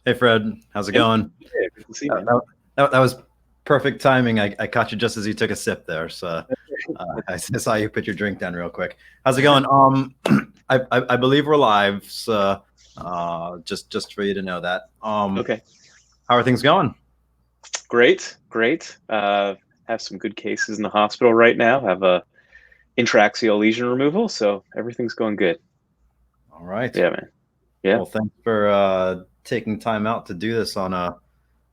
Hey Fred, how's it going? Yeah, good to see Uh, you, That, that was perfect timing. I caught you just as you took a sip there, so I saw you put your drink down real quick. How's it going? I believe we're live, so just for you to know that. Okay, How are things going? great, great. Have some good cases in the hospital right now. Have a intraxial lesion removal, so everything's going good. All right. Yeah, man. Yeah. Well, thanks for taking time out to do this on a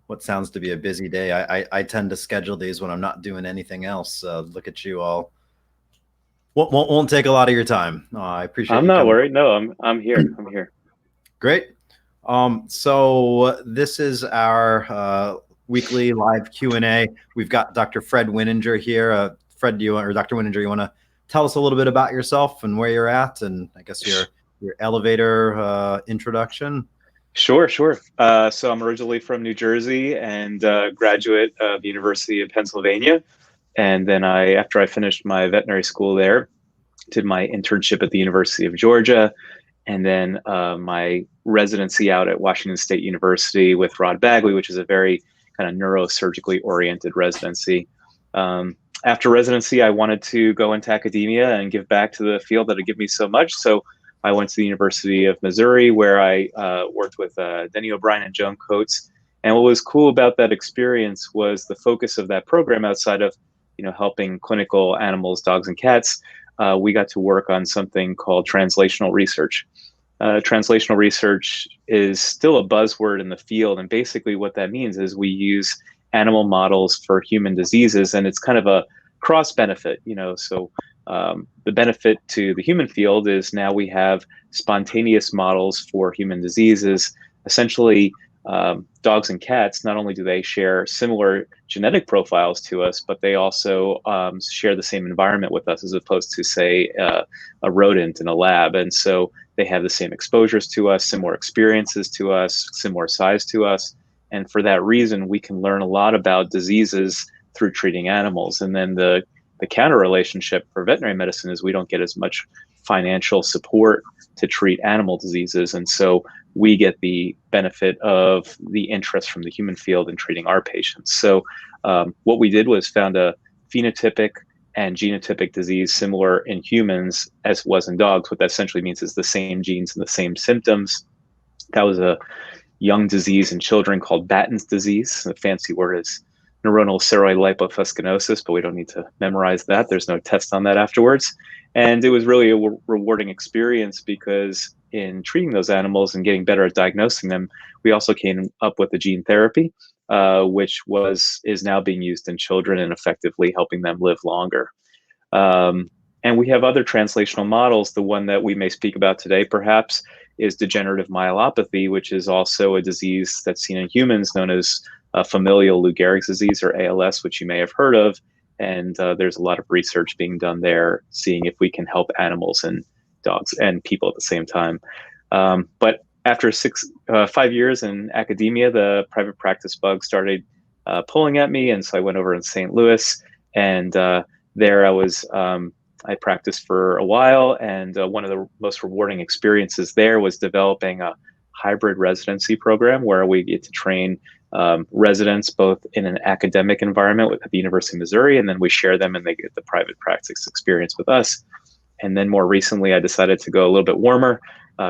what sounds to be a busy day. I tend to schedule these when I'm not doing anything else. Look at you all. Won't take a lot of your time. I appreciate I'm you not coming. worried. No, I'm here. I'm here. Great. So this is our weekly live Q&A. We've got Dr. Fred Wininger here. Fred, do you or Dr. Wininger, you want to tell us a little bit about yourself and where you're at, and I guess your elevator introduction? Sure, sure. So I'm originally from New Jersey and graduate of the University of Pennsylvania. And then after I finished my veterinary school there, did my internship at the University of Georgia, and then my residency out at Washington State University with Rod Bagley, which is a very kind of neurosurgically oriented residency. After residency, I wanted to go into academia and give back to the field that had given me so much. So I went to the University of Missouri, where I worked with Denny O'Brien and Joan Coates. And what was cool about that experience was the focus of that program outside of, helping clinical animals, dogs and cats. We got to work on something called translational research. Translational research is still a buzzword in the field, and basically what that means is we use animal models for human diseases, and it's kind of a cross benefit. So the benefit to the human field is now we have spontaneous models for human diseases. Essentially, dogs and cats, not only do they share similar genetic profiles to us, but they also share the same environment with us, as opposed to, say, a rodent in a lab. And so they have the same exposures to us, similar experiences to us, similar size to us. And for that reason, we can learn a lot about diseases through treating animals. And then the counter relationship for veterinary medicine is we don't get as much financial support to treat animal diseases. And so we get the benefit of the interest from the human field in treating our patients. So what we did was found a phenotypic and genotypic disease similar in humans as was in dogs. What that essentially means is the same genes and the same symptoms. That was a young disease in children called Batten's disease. The fancy word is neuronal ceroid lipofuscinosis, but we don't need to memorize that. There's no test on that afterwards. And it was really a rewarding experience because in treating those animals and getting better at diagnosing them, we also came up with a gene therapy, which is now being used in children and effectively helping them live longer. And we have other translational models. The one that we may speak about today, perhaps, is degenerative myelopathy, which is also a disease that's seen in humans, known as familial Lou Gehrig's disease, or ALS, which you may have heard of. And there's a lot of research being done there, seeing if we can help animals and dogs and people at the same time. But after 5 years in academia, the private practice bug started pulling at me. And so I went over in St. Louis, and there I practiced for a while. And one of the most rewarding experiences there was developing a hybrid residency program where we get to train residents both in an academic environment at the University of Missouri, and then we share them and they get the private practice experience with us. And then more recently, I decided to go a little bit warmer,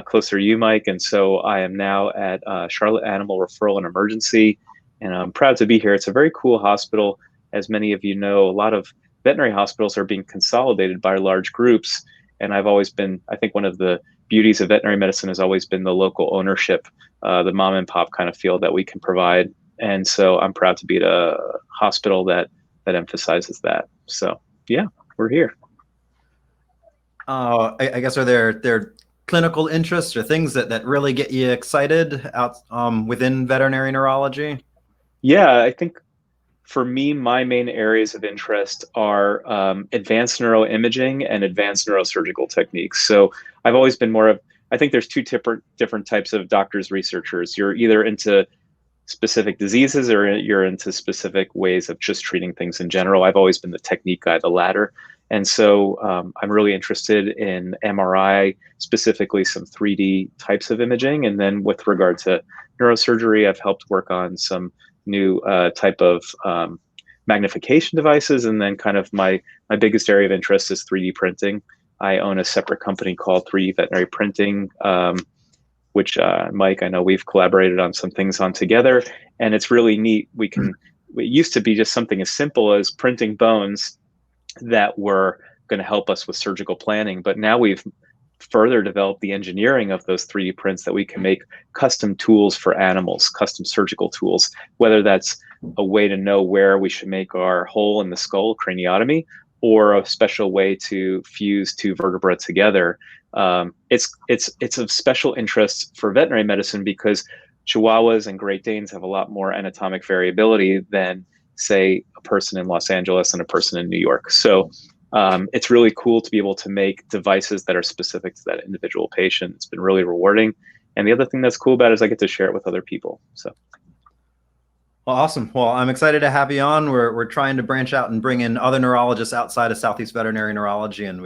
closer to you, Mike. And so I am now at Charlotte Animal Referral and Emergency, and I'm proud to be here. It's a very cool hospital. As many of you know, a lot of veterinary hospitals are being consolidated by large groups. And I've always been, I think one of the beauties of veterinary medicine has always been the local ownership, the mom and pop kind of feel that we can provide. And so I'm proud to be at a hospital that emphasizes that. So yeah, we're here. I guess are there clinical interests or things that really get you excited out within veterinary neurology? Yeah, I think for me, my main areas of interest are advanced neuroimaging and advanced neurosurgical techniques. So I've always been I think there's two different types of doctors, researchers. You're either into specific diseases or you're into specific ways of just treating things in general. I've always been the technique guy, the latter. And so I'm really interested in MRI, specifically some 3D types of imaging. And then with regard to neurosurgery. I've helped work on some new type of magnification devices, and then kind of my biggest area of interest is 3D printing. I own a separate company called 3D Veterinary Printing, which Mike, I know we've collaborated on some things on together, and it's really neat. It used to be just something as simple as printing bones that were going to help us with surgical planning, but now we've further developed the engineering of those 3D prints that we can make custom tools for animals, custom surgical tools, whether that's a way to know where we should make our hole in the skull, craniotomy, or a special way to fuse two vertebrae together. It's of special interest for veterinary medicine because Chihuahuas and Great Danes have a lot more anatomic variability than, say, a person in Los Angeles and a person in New York. So it's really cool to be able to make devices that are specific to that individual patient. It's been really rewarding. And the other thing that's cool about it is I get to share it with other people. So. Well, awesome. Well, I'm excited to have you on. We're trying to branch out and bring in other neurologists outside of Southeast Veterinary Neurology, and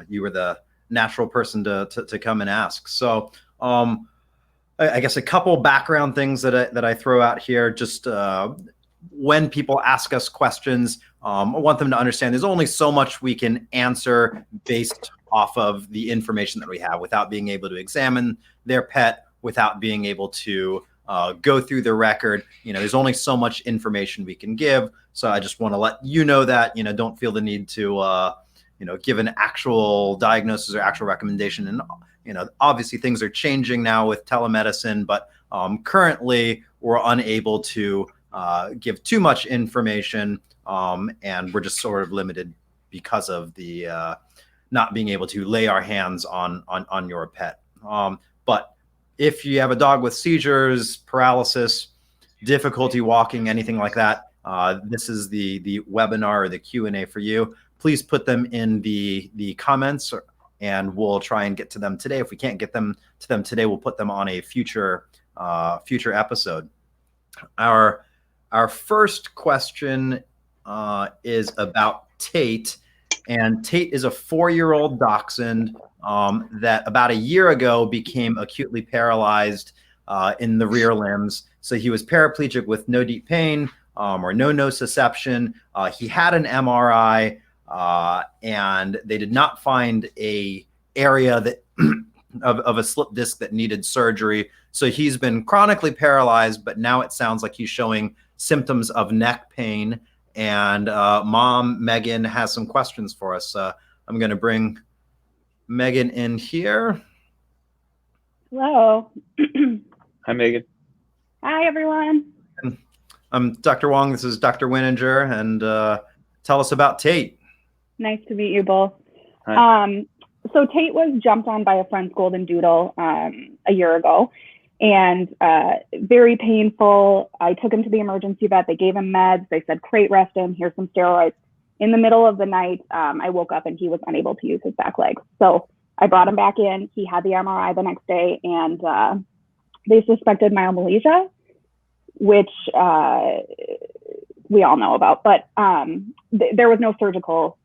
you were the natural person to come and ask. So I guess a couple background things that I throw out here, just when people ask us questions, I want them to understand there's only so much we can answer based off of the information that we have without being able to examine their pet, without being able to go through the record. There's only so much information we can give. So I just want to let you know that, don't feel the need to, give an actual diagnosis or actual recommendation. And, obviously things are changing now with telemedicine, but currently we're unable to give too much information. And we're just sort of limited because of the not being able to lay our hands on your pet. But if you have a dog with seizures, paralysis, difficulty walking, anything like that, this is the webinar or the Q&A for you. Please put them in the comments, and we'll try and get to them today. If we can't get them to them today, we'll put them on a future episode. Our first question is about Tate. And Tate is a 4-year-old dachshund that about a year ago became acutely paralyzed in the rear limbs. So he was paraplegic with no deep pain or no nociception. He had an MRI and they did not find a area that of a slip disc that needed surgery. So he's been chronically paralyzed, but now it sounds like he's showing symptoms of neck pain. And Mom, Megan, has some questions for us. I'm going to bring Megan in here. Hello. Hi, Megan. Hi, everyone. I'm Dr. Wong. This is Dr. Wininger. And tell us about Tate. Nice to meet you both. Hi. So Tate was jumped on by a French Golden Doodle a year ago. And very painful. I took him to the emergency vet. They gave him meds. They said, crate rest him. Here's some steroids. In the middle of the night, I woke up and he was unable to use his back legs. So I brought him back in. He had the MRI the next day, and they suspected myomalacia, which we all know about. But there was no surgical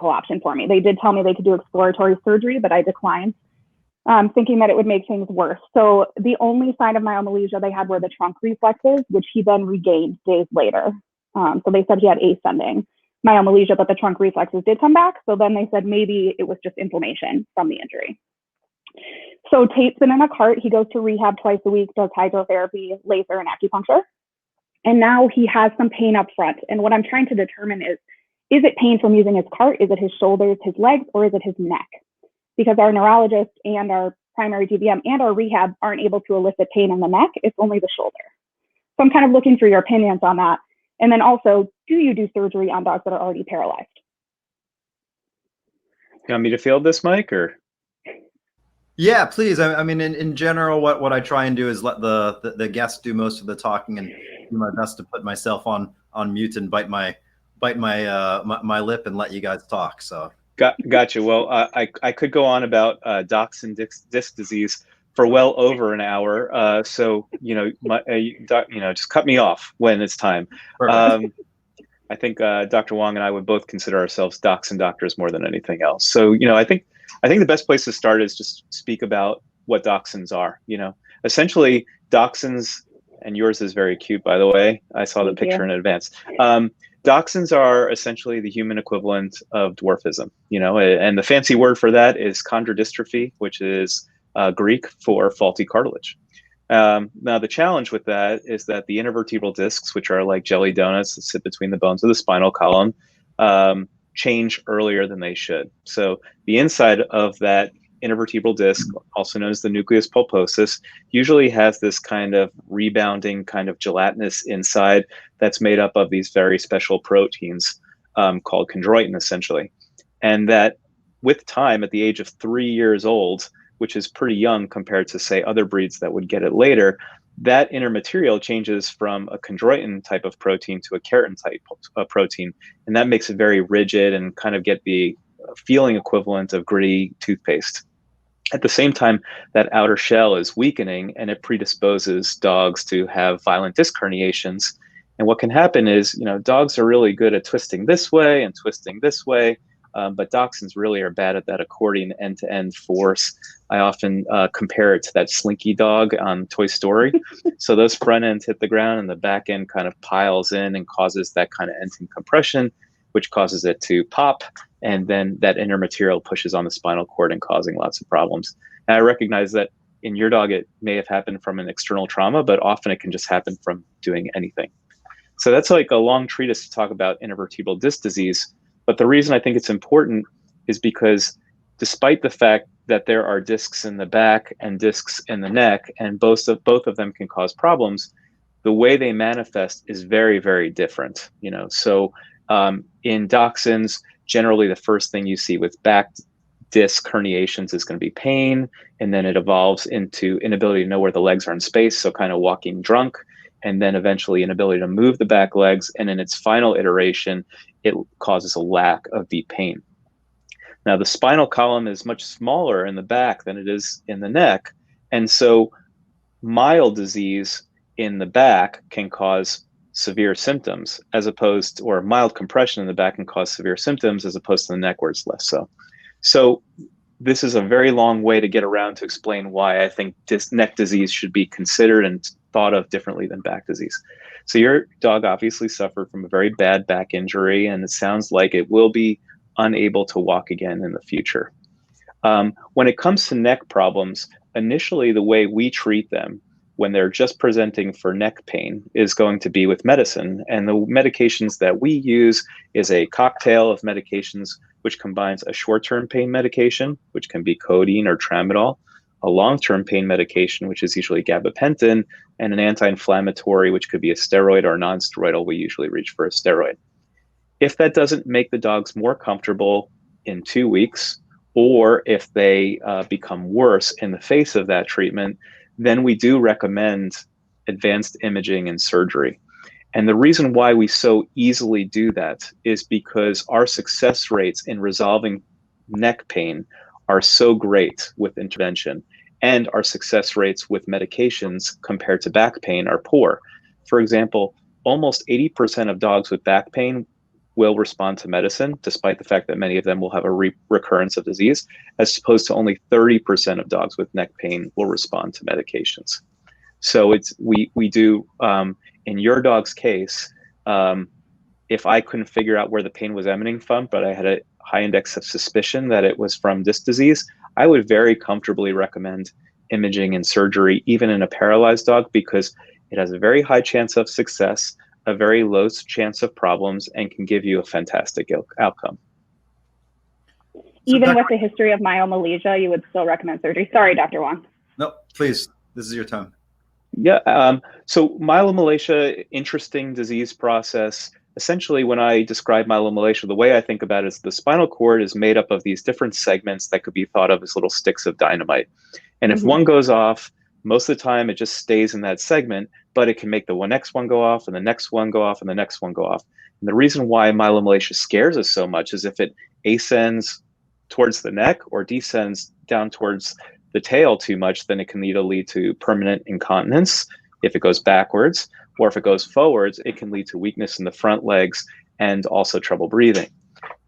option for me. They did tell me they could do exploratory surgery, but I declined. Thinking that it would make things worse. So the only sign of myomalacia they had were the trunk reflexes, which he then regained days later. So they said he had ascending myomalacia, but the trunk reflexes did come back. So then they said maybe it was just inflammation from the injury. So Tate's been in a cart. He goes to rehab twice a week, does hydrotherapy, laser, and acupuncture. And now he has some pain up front. And what I'm trying to determine is it pain from using his cart? Is it his shoulders, his legs, or is it his neck? Because our neurologist and our primary DVM and our rehab aren't able to elicit pain in the neck. It's only the shoulder. So I'm kind of looking for your opinions on that. And then also, do you do surgery on dogs that are already paralyzed? You want me to field this, Mike, or? Yeah, please. I mean, in general, what I try and do is let the guests do most of the talking, and do my best to put myself on mute and bite my lip and let you guys talk. So. Gotcha. Well, I could go on about dachshund disc disease for well over an hour. So just cut me off when it's time. I think Dr. Wong and I would both consider ourselves dachshund doctors more than anything else. So I think the best place to start is just speak about what dachshunds are. essentially dachshunds, and yours is very cute, by the way. I saw the picture in advance. Dachshunds are essentially the human equivalent of dwarfism, and the fancy word for that is chondrodystrophy, which is Greek for faulty cartilage. Now, the challenge with that is that the intervertebral discs, which are like jelly donuts that sit between the bones of the spinal column, change earlier than they should. So the inside of that intervertebral disc, also known as the nucleus pulposus, usually has this kind of rebounding kind of gelatinous inside that's made up of these very special proteins called chondroitin, essentially. And that with time, at the age of 3 years old, which is pretty young compared to, say, other breeds that would get it later, that inner material changes from a chondroitin type of protein to a keratin type of protein. And that makes it very rigid and kind of get the feeling equivalent of gritty toothpaste. At the same time, that outer shell is weakening and it predisposes dogs to have violent disc herniations. And what can happen is, dogs are really good at twisting this way and twisting this way, but dachshunds really are bad at that accordion end-to-end force. I often compare it to that slinky dog on Toy Story. So those front ends hit the ground and the back end kind of piles in and causes that kind of end-to-end compression, which causes it to pop. And then that inner material pushes on the spinal cord and causing lots of problems. And I recognize that in your dog, it may have happened from an external trauma, but often it can just happen from doing anything. So that's like a long treatise to talk about intervertebral disc disease. But the reason I think it's important is because despite the fact that there are discs in the back and discs in the neck, and both of them can cause problems, the way they manifest is very, very different. So in dachshunds, generally the first thing you see with back disc herniations is going to be pain, and then it evolves into inability to know where the legs are in space, so kind of walking drunk, and then eventually inability to move the back legs, and in its final iteration, it causes a lack of deep pain. Now, the spinal column is much smaller in the back than it is in the neck, and so mild disease in the back can cause severe symptoms, or mild compression in the back can cause severe symptoms, as opposed to the neck where it's less so. So this is a very long way to get around to explain why I think neck disease should be considered and thought of differently than back disease. So your dog obviously suffered from a very bad back injury, and it sounds like it will be unable to walk again in the future. When it comes to neck problems, initially the way we treat them when they're just presenting for neck pain is going to be with medicine. And the medications that we use is a cocktail of medications which combines a short-term pain medication, which can be codeine or tramadol, a long-term pain medication, which is usually gabapentin, and an anti-inflammatory, which could be a steroid or non-steroidal. We usually reach for a steroid. If that doesn't make the dogs more comfortable in 2 weeks, or if they become worse in the face of that treatment, then we do recommend advanced imaging and surgery. And the reason why we so easily do that is because our success rates in resolving neck pain are so great with intervention, and our success rates with medications compared to back pain are poor. For example, almost 80% of dogs with back pain will respond to medicine, despite the fact that many of them will have a recurrence of disease, as opposed to only 30% of dogs with neck pain will respond to medications. So we do, in your dog's case, if I couldn't figure out where the pain was emanating from, but I had a high index of suspicion that it was from disc disease, I would very comfortably recommend imaging and surgery, even in a paralyzed dog, because it has a very high chance of success, a very low chance of problems, and can give you a fantastic outcome. Even with the history of myomalacia, you would still recommend surgery? Sorry, Dr. Wong. No, please. This is your time. Yeah. So myomalacia, interesting disease process. Essentially, when I describe myomalacia, the way I think about it is the spinal cord is made up of these different segments that could be thought of as little sticks of dynamite. And if one goes off, most of the time it just stays in that segment, but it can make the next one go off, and the next one go off, and the next one go off. And the reason why myomalacia scares us so much is if it ascends towards the neck or descends down towards the tail too much, then it can either lead to permanent incontinence if it goes backwards, or if it goes forwards, it can lead to weakness in the front legs and also trouble breathing.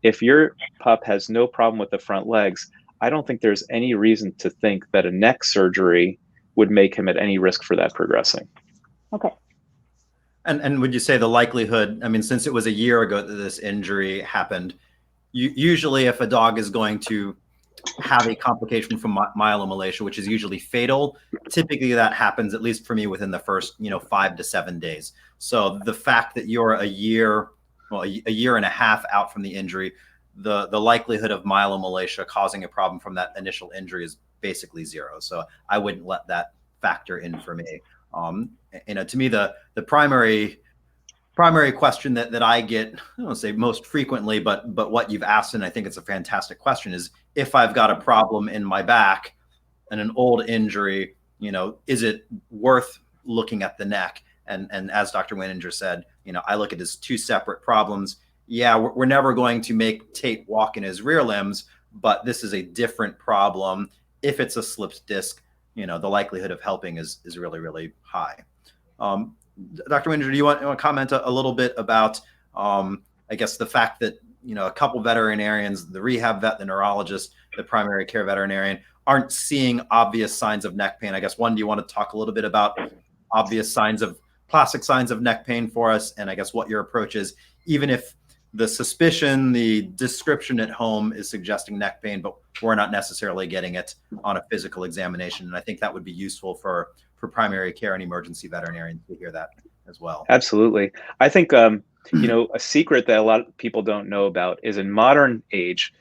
If your pup has no problem with the front legs, I don't think there's any reason to think that a neck surgery would make him at any risk for that progressing. Okay. And would you say the likelihood, I mean, since it was a year ago that this injury happened, usually if a dog is going to have a complication from myelomalacia, which is usually fatal, typically that happens, at least for me, within the first 5 to 7 days. So the fact that you're a year and a half out from the injury, the likelihood of myelomalacia causing a problem from that initial injury is basically zero. So I wouldn't let that factor in for me. To me, the primary question that I get, I don't say most frequently, but what you've asked, and I think it's a fantastic question, is if I've got a problem in my back and an old injury, is it worth looking at the neck? And as Dr. Wininger said, I look at it as two separate problems. Yeah, we're never going to make Tate walk in his rear limbs, but this is a different problem. If it's a slipped disc, the likelihood of helping is really, really high. Dr. Wininger, do you want to comment a little bit about, I guess, the fact that, a couple veterinarians, the rehab vet, the neurologist, the primary care veterinarian, aren't seeing obvious signs of neck pain? I guess, one, do you want to talk a little bit about classic signs of neck pain for us? And I guess what your approach is, even if the suspicion, the description at home is suggesting neck pain, but we're not necessarily getting it on a physical examination. And I think that would be useful for primary care and emergency veterinarians to hear that as well. Absolutely. I think, a secret that a lot of people don't know about is, in modern age,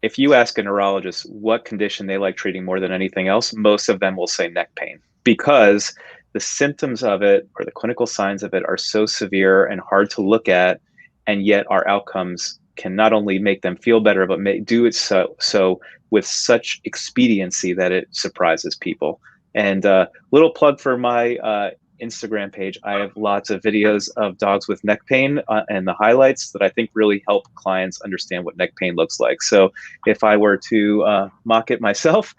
if you ask a neurologist what condition they like treating more than anything else, most of them will say neck pain, because the symptoms of it or the clinical signs of it are so severe and hard to look at, and yet our outcomes can not only make them feel better, but do it so with such expediency that it surprises people. And little plug for my Instagram page. I have lots of videos of dogs with neck pain and the highlights that I think really help clients understand what neck pain looks like. So if I were to mock it myself,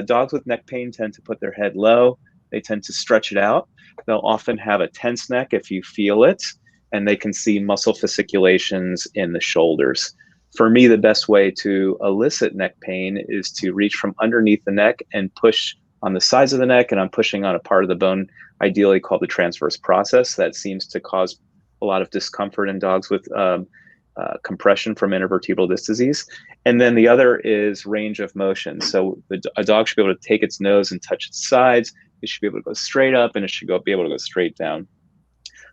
dogs with neck pain tend to put their head low. They tend to stretch it out. They'll often have a tense neck if you feel it, and they can see muscle fasciculations in the shoulders. For me, the best way to elicit neck pain is to reach from underneath the neck and push on the sides of the neck, and I'm pushing on a part of the bone, ideally called the transverse process. That seems to cause a lot of discomfort in dogs with compression from intervertebral disc disease. And then the other is range of motion. So a dog should be able to take its nose and touch its sides. It should be able to go straight up, and it should be able to go straight down.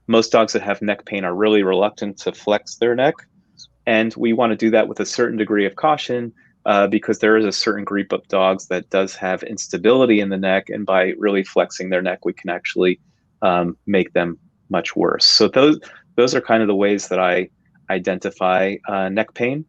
Most dogs that have neck pain are really reluctant to flex their neck. And we want to do that with a certain degree of caution, because there is a certain group of dogs that does have instability in the neck, and by really flexing their neck, we can actually make them much worse. So those are kind of the ways that I identify neck pain.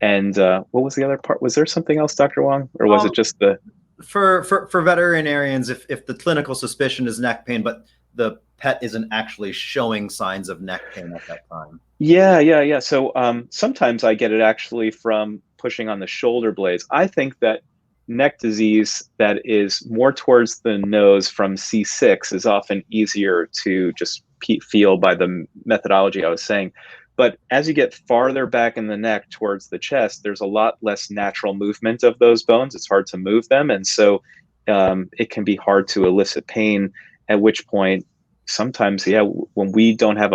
And what was the other part? Was there something else, Dr. Wong, or was it just the... For veterinarians, if the clinical suspicion is neck pain, but the pet isn't actually showing signs of neck pain at that time? Yeah. So sometimes I get it actually from pushing on the shoulder blades. I think that neck disease that is more towards the nose from C6 is often easier to just feel by the methodology I was saying. But as you get farther back in the neck towards the chest, there's a lot less natural movement of those bones. It's hard to move them. And so it can be hard to elicit pain, at which point sometimes, when we don't have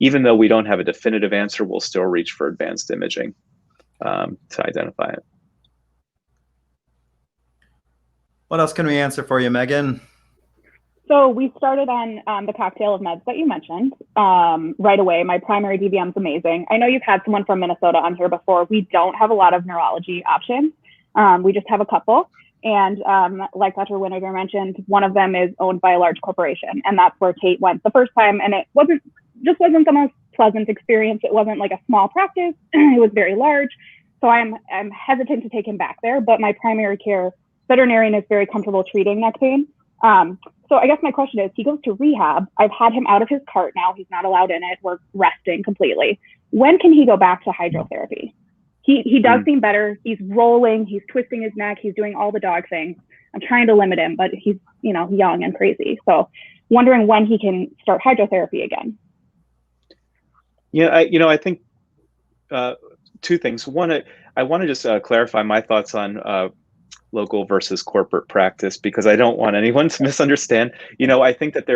even though we don't have a definitive answer, we'll still reach for advanced imaging to identify it. What else can we answer for you, Megan? So we started on the cocktail of meds that you mentioned right away. My primary DVM is amazing. I know you've had someone from Minnesota on here before. We don't have a lot of neurology options. We just have a couple. And like Dr. Wininger mentioned, one of them is owned by a large corporation, and that's where Tate went the first time. And it wasn't the most pleasant experience. It wasn't like a small practice. It was very large. So I'm hesitant to take him back there, but my primary care veterinarian is very comfortable treating neck pain. So I guess my question is, he goes to rehab. I've had him out of his cart now. He's not allowed in it. We're resting completely. When can he go back to hydrotherapy? He does seem better. He's rolling. He's twisting his neck. He's doing all the dog things. I'm trying to limit him, but he's young and crazy. So wondering when he can start hydrotherapy again. Yeah, I think two things. One, I want to just clarify my thoughts on local versus corporate practice, because I don't want anyone to misunderstand. I think that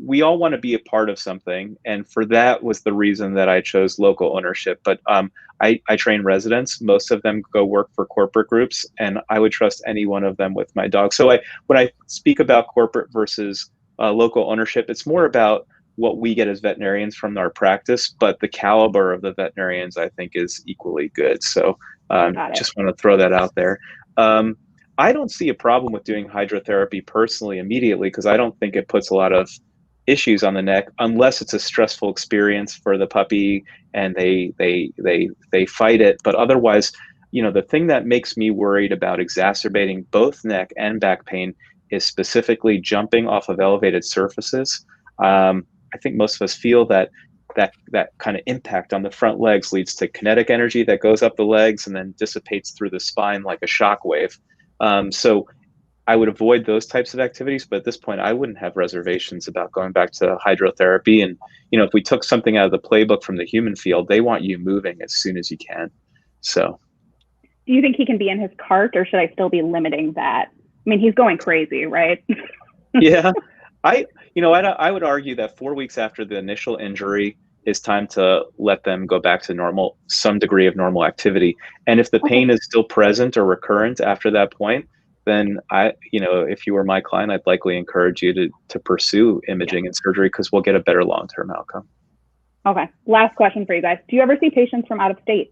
we all want to be a part of something, and for that was the reason that I chose local ownership. But I train residents. Most of them go work for corporate groups, and I would trust any one of them with my dog. So when I speak about corporate versus local ownership, it's more about what we get as veterinarians from our practice, but the caliber of the veterinarians, I think, is equally good. So just want to throw that out there. I don't see a problem with doing hydrotherapy personally immediately, because I don't think it puts a lot of issues on the neck, unless it's a stressful experience for the puppy and they fight it. But otherwise, the thing that makes me worried about exacerbating both neck and back pain is specifically jumping off of elevated surfaces. I think most of us feel that kind of impact on the front legs leads to kinetic energy that goes up the legs and then dissipates through the spine like a shock wave. So I would avoid those types of activities, but at this point I wouldn't have reservations about going back to hydrotherapy. And if we took something out of the playbook from the human field, they want you moving as soon as you can. So do you think he can be in his cart, or should I still be limiting that? I mean, he's going crazy, right? Yeah, I would argue that 4 weeks after the initial injury is time to let them go back to some degree of normal activity. And if the pain is still present or recurrent after that point, then if you were my client, I'd likely encourage you to pursue imaging and surgery, because we'll get a better long-term outcome. Okay. Last question for you guys. Do you ever see patients from out of state?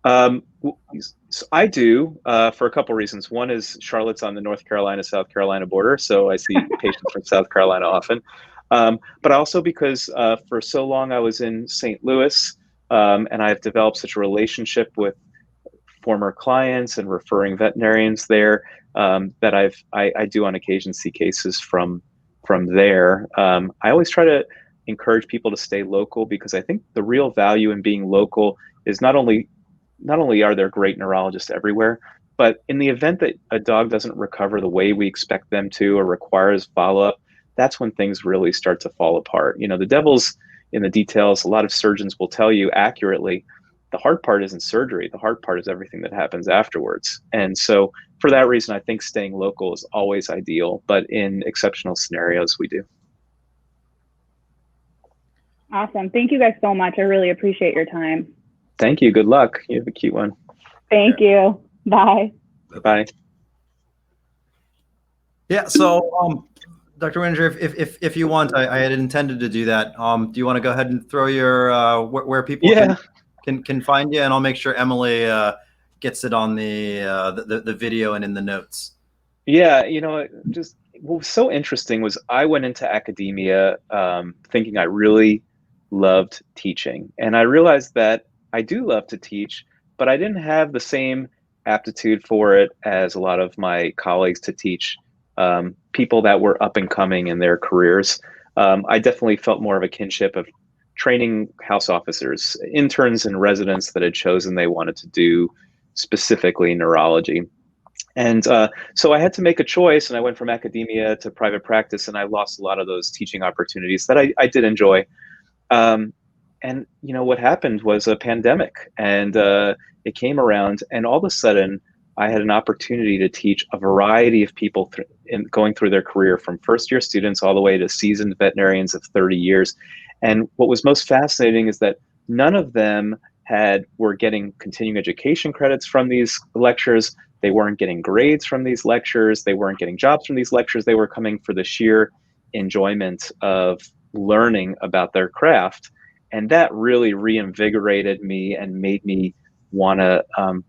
So I do, for a couple reasons. One is Charlotte's on the North Carolina-South Carolina border, so I see patients from South Carolina often. But also because for so long I was in St. Louis, and I've developed such a relationship with former clients and referring veterinarians there, that I do on occasion see cases from there. I always try to encourage people to stay local, because I think the real value in being local is not only are there great neurologists everywhere, but in the event that a dog doesn't recover the way we expect them to, or requires follow-up, that's when things really start to fall apart. The devil's in the details. A lot of surgeons will tell you accurately, the hard part isn't surgery. The hard part is everything that happens afterwards. And so for that reason, I think staying local is always ideal, but in exceptional scenarios, we do. Awesome. Thank you guys so much. I really appreciate your time. Thank you. Good luck. You have a cute one. Thank you. Bye. Bye. Yeah. So, Dr. Wininger, if you want, I had intended to do that. Do you want to go ahead and throw your where people can find you, and I'll make sure Emily gets it on the video and in the notes. Yeah. Just what was so interesting was I went into academia thinking I really loved teaching, and I realized that I do love to teach, but I didn't have the same aptitude for it as a lot of my colleagues to teach people that were up and coming in their careers. I definitely felt more of a kinship of training house officers, interns and residents that had chosen they wanted to do specifically neurology. And so I had to make a choice, and I went from academia to private practice, and I lost a lot of those teaching opportunities that I did enjoy. And what happened was a pandemic, and it came around, and all of a sudden I had an opportunity to teach a variety of people going through their career, from first-year students all the way to seasoned veterinarians of 30 years. And what was most fascinating is that none of them were getting continuing education credits from these lectures. They weren't getting grades from these lectures. They weren't getting jobs from these lectures. They were coming for the sheer enjoyment of learning about their craft. And that really reinvigorated me and made me want to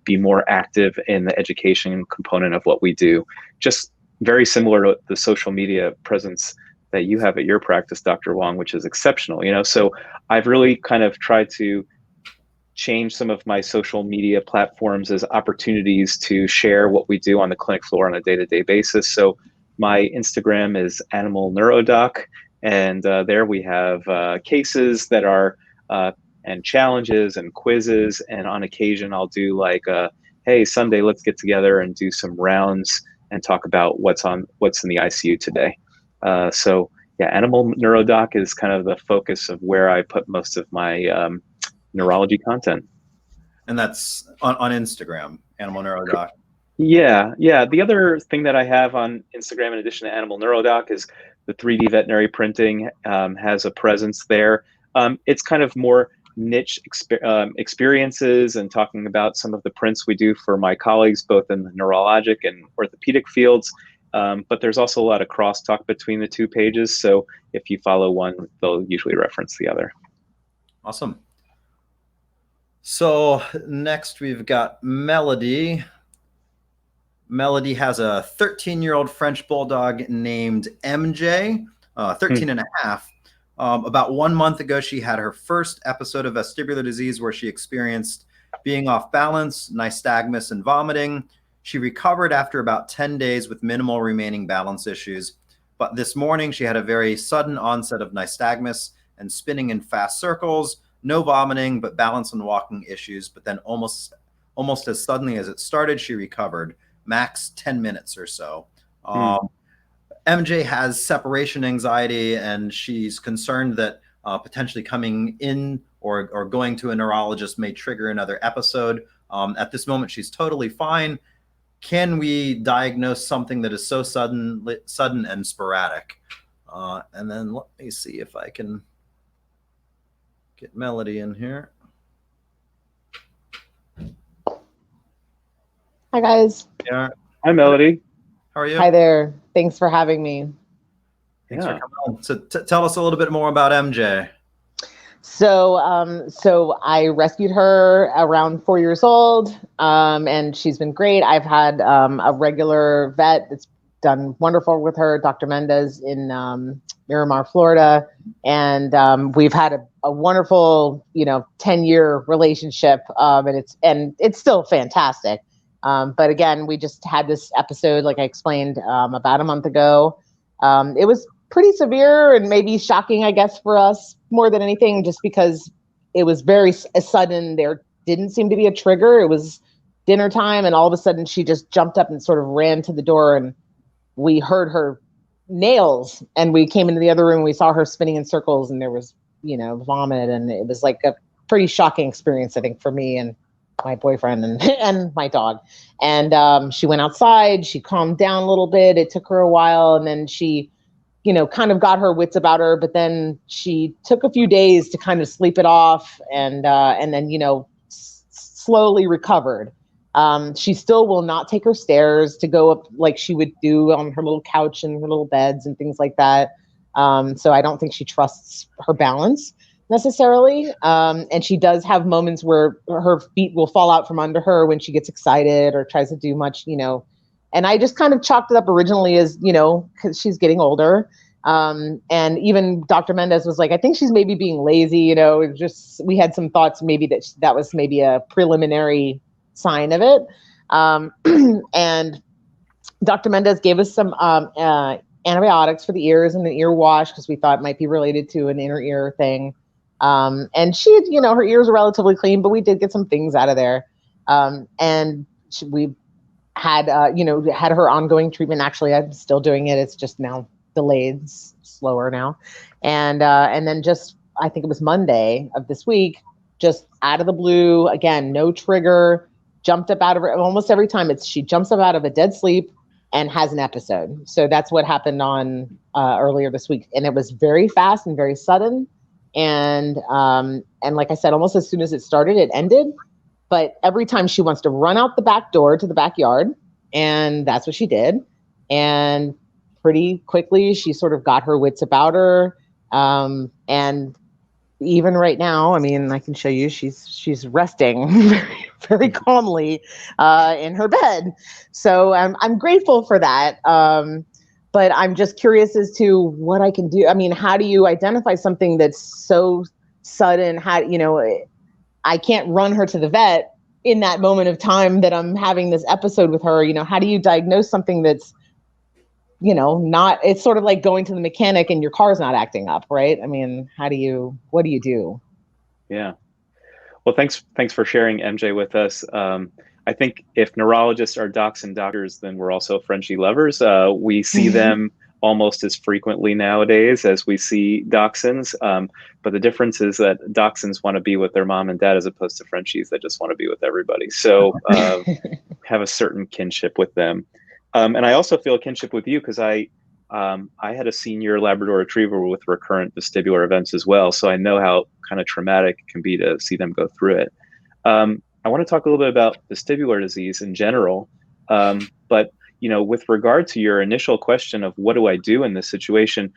be more active in the education component of what we do. Just very similar to the social media presence that you have at your practice, Dr. Wong, which is exceptional. So I've really kind of tried to change some of my social media platforms as opportunities to share what we do on the clinic floor on a day-to-day basis. So my Instagram is Animal Neurodoc, and there we have cases that are and challenges and quizzes, and on occasion I'll do like hey, Sunday, let's get together and do some rounds and talk about what's in the ICU today. So yeah, Animal Neurodoc is kind of the focus of where I put most of my neurology content. And that's on Instagram, Animal Neurodoc. Yeah. The other thing that I have on Instagram, in addition to Animal Neurodoc, is the 3D veterinary printing has a presence there. It's kind of more niche experiences and talking about some of the prints we do for my colleagues, both in the neurologic and orthopedic fields. But there's also a lot of crosstalk between the two pages. So if you follow one, they'll usually reference the other. Awesome. So next we've got Melody. Melody has a 13-year-old French bulldog named MJ, 13 and a half. About 1 month ago, she had her first episode of vestibular disease where she experienced being off balance, nystagmus, and vomiting. She recovered after about 10 days with minimal remaining balance issues. But this morning, she had a very sudden onset of nystagmus and spinning in fast circles, no vomiting, but balance and walking issues. But then almost as suddenly as it started, she recovered, max 10 minutes or so. MJ has separation anxiety, and she's concerned that potentially coming in or going to a neurologist may trigger another episode. At this moment, she's totally fine. Can we diagnose something that is so sudden and sporadic? And then let me see if I can get Melody in here. Hi, guys. Yeah. Hi, Melody. How are you? Hi there. Thanks for having me. Thanks for coming on. So tell us a little bit more about MJ. So I rescued her around 4 years old, and she's been great. I've had a regular vet that's done wonderful with her, Dr. Mendez in Miramar, Florida, and we've had a wonderful 10-year relationship, and it's still fantastic. But again, we just had this episode, like I explained, about a month ago. It was pretty severe and maybe shocking, I guess, for us more than anything, just because it was very sudden. There didn't seem to be a trigger. It was dinner time, and all of a sudden she just jumped up and sort of ran to the door, and we heard her nails, and we came into the other room. We saw her spinning in circles, and there was, vomit, and it was like a pretty shocking experience, I think, for me and my boyfriend and my dog. And she went outside, she calmed down a little bit. It took her a while, and then she, kind of got her wits about her, but then she took a few days to kind of sleep it off, and then, slowly recovered. She still will not take her stairs to go up like she would do on her little couch and her little beds and things like that. So I don't think she trusts her balance necessarily. And she does have moments where her feet will fall out from under her when she gets excited or tries to do much, and I just kind of chalked it up originally as, because she's getting older. And even Dr. Mendez was like, I think she's maybe being lazy, we had some thoughts maybe that was maybe a preliminary sign of it. And Dr. Mendez gave us some antibiotics for the ears and an ear wash because we thought it might be related to an inner ear thing. And she had, her ears are relatively clean, but we did get some things out of there. And we had, had her ongoing treatment. Actually, I'm still doing it. It's just now delayed, slower now. And then just, I think it was Monday of this week, just out of the blue, again, no trigger, jumped up out of her. Almost every time she jumps up out of a dead sleep and has an episode. So that's what happened on earlier this week. And it was very fast and very sudden. And like I said, almost as soon as it started, it ended. But every time she wants to run out the back door to the backyard, and that's what she did. And pretty quickly, she sort of got her wits about her. And even right now, I mean, I can show you, she's resting very, very calmly in her bed. So I'm grateful for that. But I'm just curious as to what I can do. I mean, how do you identify something that's so sudden? I can't run her to the vet in that moment of time that I'm having this episode with her. How do you diagnose something that's, it's sort of like going to the mechanic and your car's not acting up, right? I mean, what do you do? Yeah. Well, thanks for sharing, MJ, with us. I think if neurologists are docs and doctors, then we're also Frenchie lovers. We see them almost as frequently nowadays as we see dachshunds. But the difference is that dachshunds want to be with their mom and dad as opposed to Frenchies that just want to be with everybody. So have a certain kinship with them. And I also feel a kinship with you because I had a senior Labrador Retriever with recurrent vestibular events as well. So I know how kind of traumatic it can be to see them go through it. I want to talk a little bit about vestibular disease in general. But with regard to your initial question of what do I do in this situation,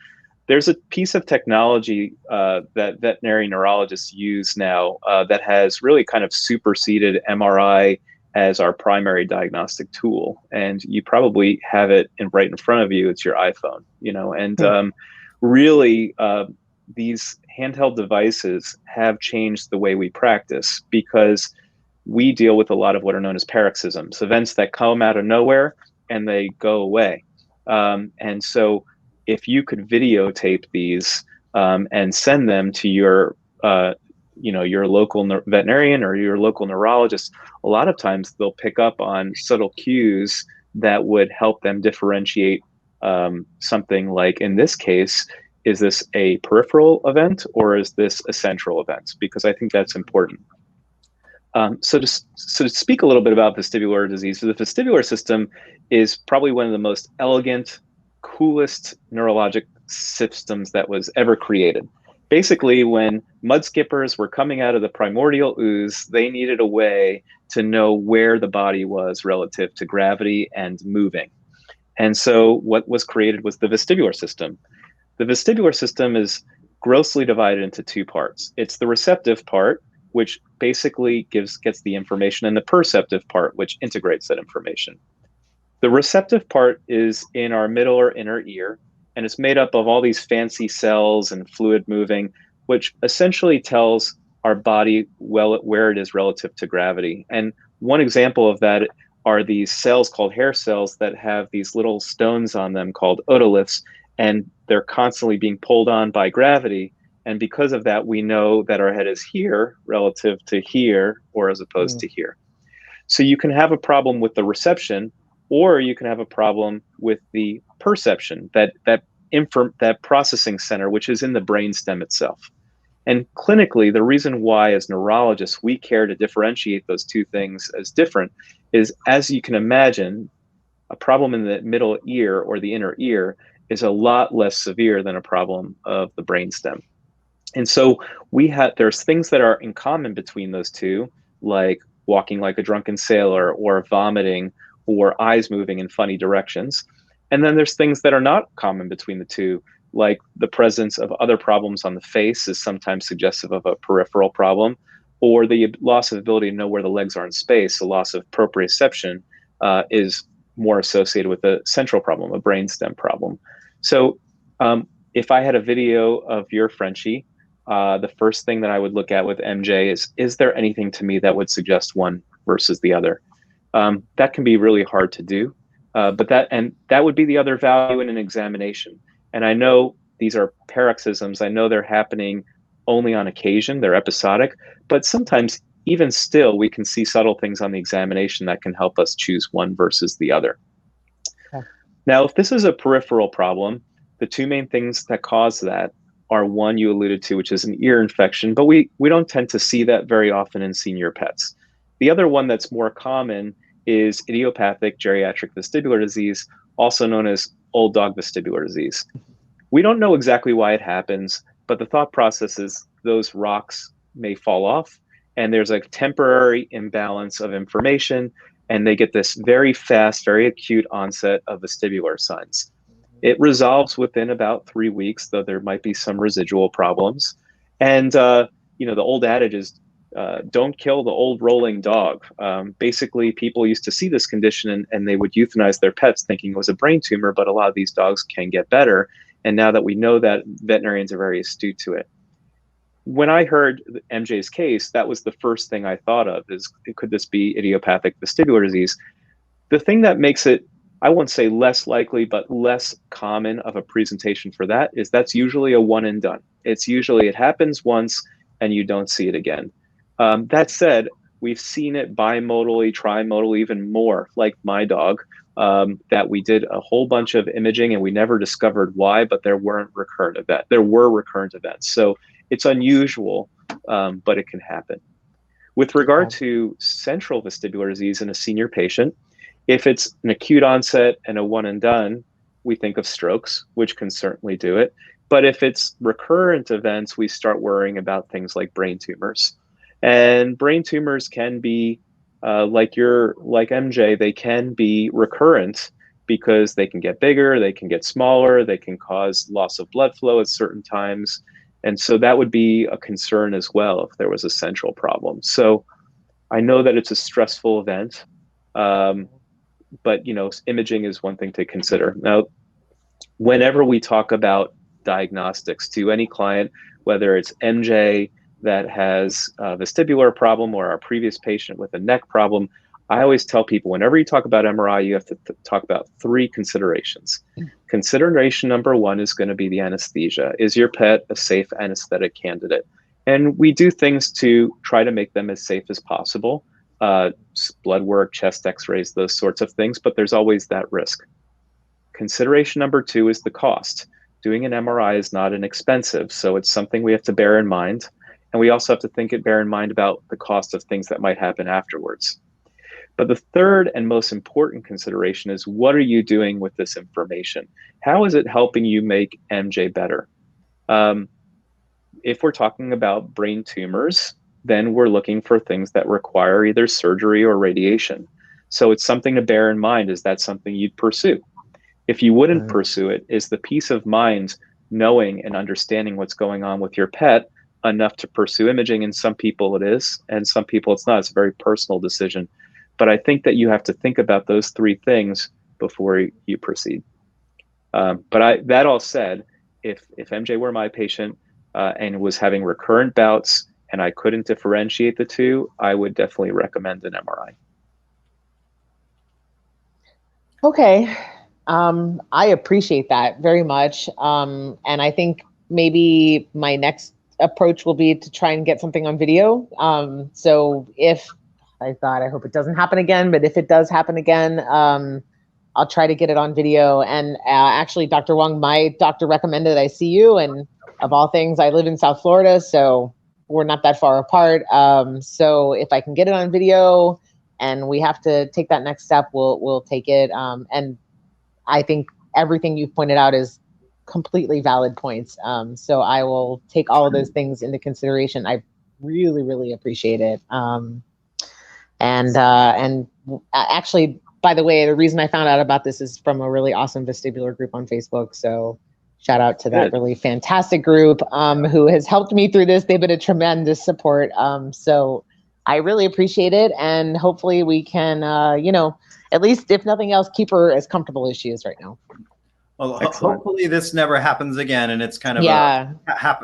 there's a piece of technology that veterinary neurologists use now that has really kind of superseded MRI as our primary diagnostic tool. And you probably have it right in front of you. It's your iPhone, and really these handheld devices have changed the way we practice because we deal with a lot of what are known as paroxysms, events that come out of nowhere and they go away. And so if you could videotape these and send them to your local veterinarian or your local neurologist, a lot of times they'll pick up on subtle cues that would help them differentiate something like, in this case, is this a peripheral event or is this a central event? Because I think that's important. So to speak a little bit about vestibular disease, the vestibular system is probably one of the most elegant, coolest neurologic systems that was ever created. Basically, when mud skippers were coming out of the primordial ooze, they needed a way to know where the body was relative to gravity and moving. And so what was created was the vestibular system. The vestibular system is grossly divided into two parts. It's the receptive part, which basically gets the information, and the perceptive part, which integrates that information. The receptive part is in our middle or inner ear, and it's made up of all these fancy cells and fluid moving, which essentially tells our body where it is relative to gravity. And one example of that are these cells called hair cells that have these little stones on them called otoliths, and they're constantly being pulled on by gravity. And because of that, we know that our head is here relative to here, or as opposed to here. So you can have a problem with the reception, or you can have a problem with the perception, that processing center, which is in the brainstem itself. And clinically, the reason why, as neurologists, we care to differentiate those two things as different is, as you can imagine, a problem in the middle ear or the inner ear is a lot less severe than a problem of the brainstem. And so there's things that are in common between those two, like walking like a drunken sailor or vomiting or eyes moving in funny directions. And then there's things that are not common between the two, like the presence of other problems on the face is sometimes suggestive of a peripheral problem, or the loss of ability to know where the legs are in space, the loss of proprioception is more associated with a central problem, a brainstem problem. So if I had a video of your Frenchie, the first thing that I would look at with MJ is there anything to me that would suggest one versus the other? That can be really hard to do, but that would be the other value in an examination. And I know these are paroxysms. I know they're happening only on occasion. They're episodic, but sometimes even still, we can see subtle things on the examination that can help us choose one versus the other. Okay. Now, if this is a peripheral problem, the two main things that cause that are one you alluded to, which is an ear infection, but we don't tend to see that very often in senior pets. The other one that's more common is idiopathic geriatric vestibular disease, also known as old dog vestibular disease. We don't know exactly why it happens, but the thought process is those rocks may fall off and there's a temporary imbalance of information, and they get this very fast, very acute onset of vestibular signs. It resolves within about 3 weeks, though there might be some residual problems. And, the old adage is don't kill the old rolling dog. Basically, people used to see this condition and they would euthanize their pets thinking it was a brain tumor, but a lot of these dogs can get better. And now that we know that, veterinarians are very astute to it. When I heard MJ's case, that was the first thing I thought of is, could this be idiopathic vestibular disease? The thing that makes it, I won't say less likely, but less common of a presentation for that is that's usually a one and done. It's usually it happens once and you don't see it again. That said, we've seen it bimodally, trimodally, even more, like my dog, that we did a whole bunch of imaging and we never discovered why, but there were recurrent events. So it's unusual, but it can happen. With regard to central vestibular disease in a senior patient, if it's an acute onset and a one and done, we think of strokes, which can certainly do it. But if it's recurrent events, we start worrying about things like brain tumors. And brain tumors can be, like MJ, they can be recurrent because they can get bigger, they can get smaller, they can cause loss of blood flow at certain times. And so that would be a concern as well if there was a central problem. So I know that it's a stressful event, but imaging is one thing to consider. Now, whenever we talk about diagnostics to any client, whether it's MJ that has a vestibular problem or our previous patient with a neck problem, I always tell people, whenever you talk about MRI, you have to talk about three considerations. Consideration number one is going to be the anesthesia. Is your pet a safe anesthetic candidate? And we do things to try to make them as safe as possible. Blood work, chest x-rays, those sorts of things, but there's always that risk. Consideration number two is the cost. Doing an MRI is not inexpensive, so it's something we have to bear in mind. And we also have to bear in mind about the cost of things that might happen afterwards. But the third and most important consideration is, what are you doing with this information? How is it helping you make MJ better? If we're talking about brain tumors, then we're looking for things that require either surgery or radiation. So it's something to bear in mind. Is that something you'd pursue? If you wouldn't pursue it, is the peace of mind knowing and understanding what's going on with your pet enough to pursue imaging? And some people it is, and some people it's not. It's a very personal decision. But I think that you have to think about those three things before you proceed. But that all said, if MJ were my patient and was having recurrent bouts and I couldn't differentiate the two, I would definitely recommend an MRI. Okay. I appreciate that very much. And I think maybe my next approach will be to try and get something on video. So if I hope it doesn't happen again, but if it does happen again, I'll try to get it on video. And actually, Dr. Wong, my doctor recommended I see you. And of all things, I live in South Florida, so we're not that far apart. So if I can get it on video and we have to take that next step, we'll take it. And I think everything you've pointed out is completely valid points. So I will take all of those things into consideration. I really, really appreciate it. And actually, by the way, the reason I found out about this is from a really awesome vestibular group on Facebook. So shout out to that really fantastic group who has helped me through this. They've been a tremendous support. So I really appreciate it. And hopefully we can, at least if nothing else, keep her as comfortable as she is right now. Well, hopefully this never happens again. And it's kind of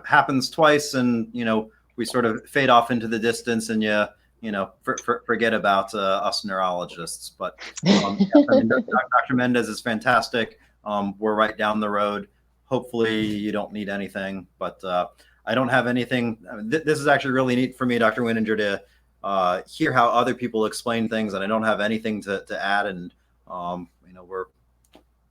happens twice. And, we sort of fade off into the distance and forget about us neurologists. But Dr. Mendez is fantastic. We're right down the road. Hopefully you don't need anything, but I don't have anything. This is actually really neat for me, Dr. Wininger, to hear how other people explain things, and I don't have anything to add. And we're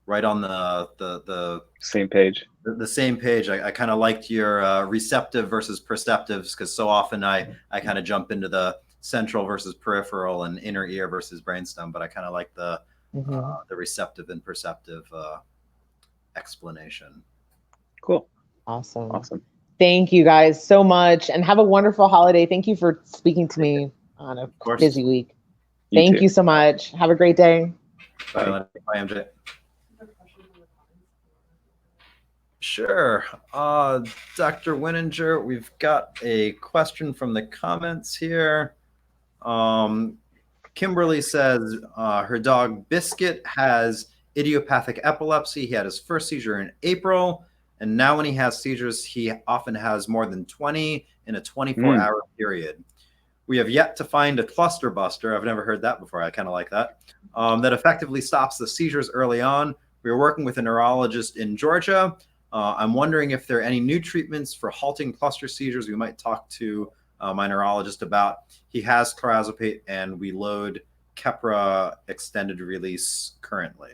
right on the same page. The same page. I kind of liked your receptive versus perceptives, because so often I kind of jump into the central versus peripheral and inner ear versus brainstem, but I kind of like the receptive and perceptive explanation. Cool. Awesome. Thank you guys so much, and have a wonderful holiday. Thank you for speaking to me on a busy week. Thank you so much. Have a great day. Bye, MJ. Sure. Dr. Wininger, we've got a question from the comments here. Kimberly says her dog Biscuit has idiopathic epilepsy. He had his first seizure in April, and now when he has seizures, he often has more than 20 in a 24-hour period. We have yet to find a cluster buster. I've never heard that before. I kind of like that. That effectively stops the seizures early on. We are working with a neurologist in Georgia. I'm wondering if there are any new treatments for halting cluster seizures we might talk to my neurologist about. He has clorazepate, and we load Keppra extended release currently?